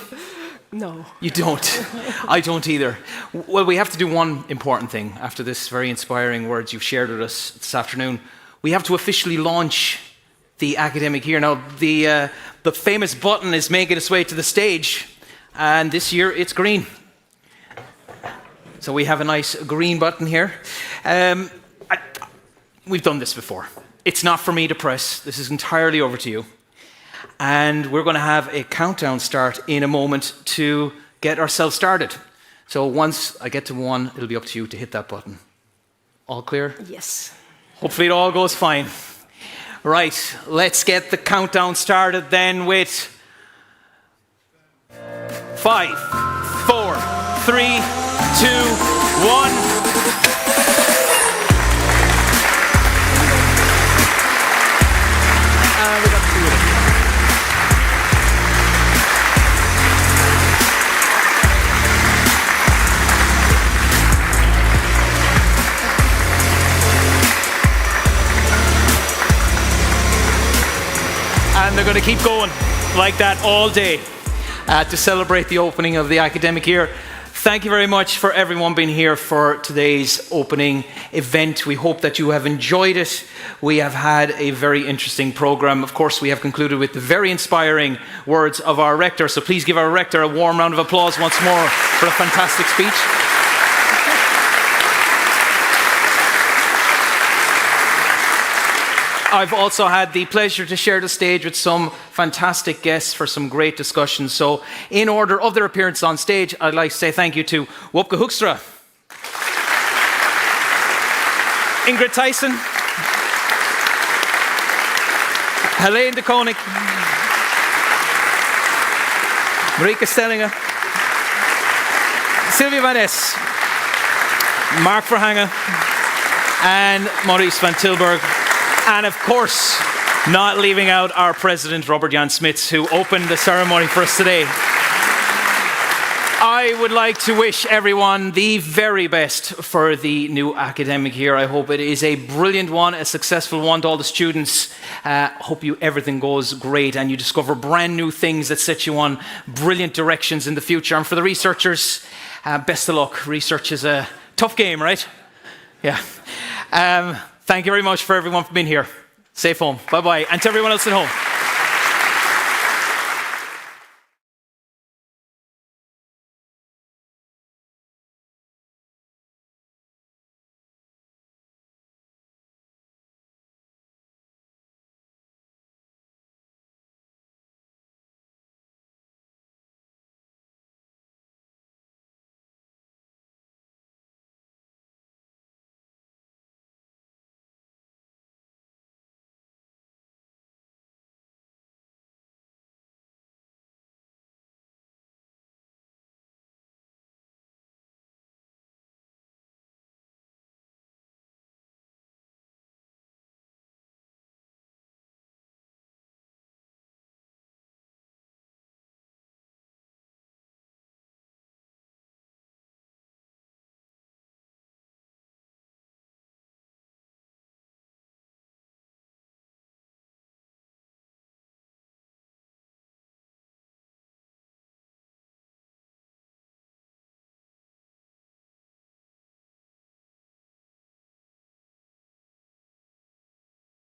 No. You don't? I don't either. Well, we have to do one important thing after this very inspiring words you've shared with us this afternoon. We have to officially launch the academic year. Now, the famous button is making its way to the stage, and this year it's green. So we have a nice green button here. We've done this before. It's not for me to press. This is entirely over to you. And we're going to have a countdown start in a moment to get ourselves started. So once I get to 1, it'll be up to you to hit that button. All clear? Yes. Hopefully it all goes fine. Right, let's get the countdown started then with 5, 4, 3, 2, 1. We got 2 of them. And they're going to keep going like that all day to celebrate the opening of the academic year. Thank you very much for everyone being here for today's opening event. We hope that you have enjoyed it. We have had a very interesting program. Of course, we have concluded with the very inspiring words of our rector. So please give our rector a warm round of applause once more for a fantastic speech. I've also had the pleasure to share the stage with some fantastic guests for some great discussions. So in order of their appearance on stage, I'd like to say thank you to Wopke Hoekstra, Ingrid Thijssen, Heleen de Coninck, Marieke Stellingen, Sylvia Van Es, Mark Verhangen, and Maurice van Tilburg. And of course, not leaving out our president, Robert Jan Smits, who opened the ceremony for us today. I would like to wish everyone the very best for the new academic year. I hope it is a brilliant one, a successful one to all the students. Hope everything goes great and you discover brand new things that set you on brilliant directions in the future. And for the researchers, best of luck. Research is a tough game, right? Yeah. Thank you very much for everyone for being here. Safe home. Bye-bye. And to everyone else at home.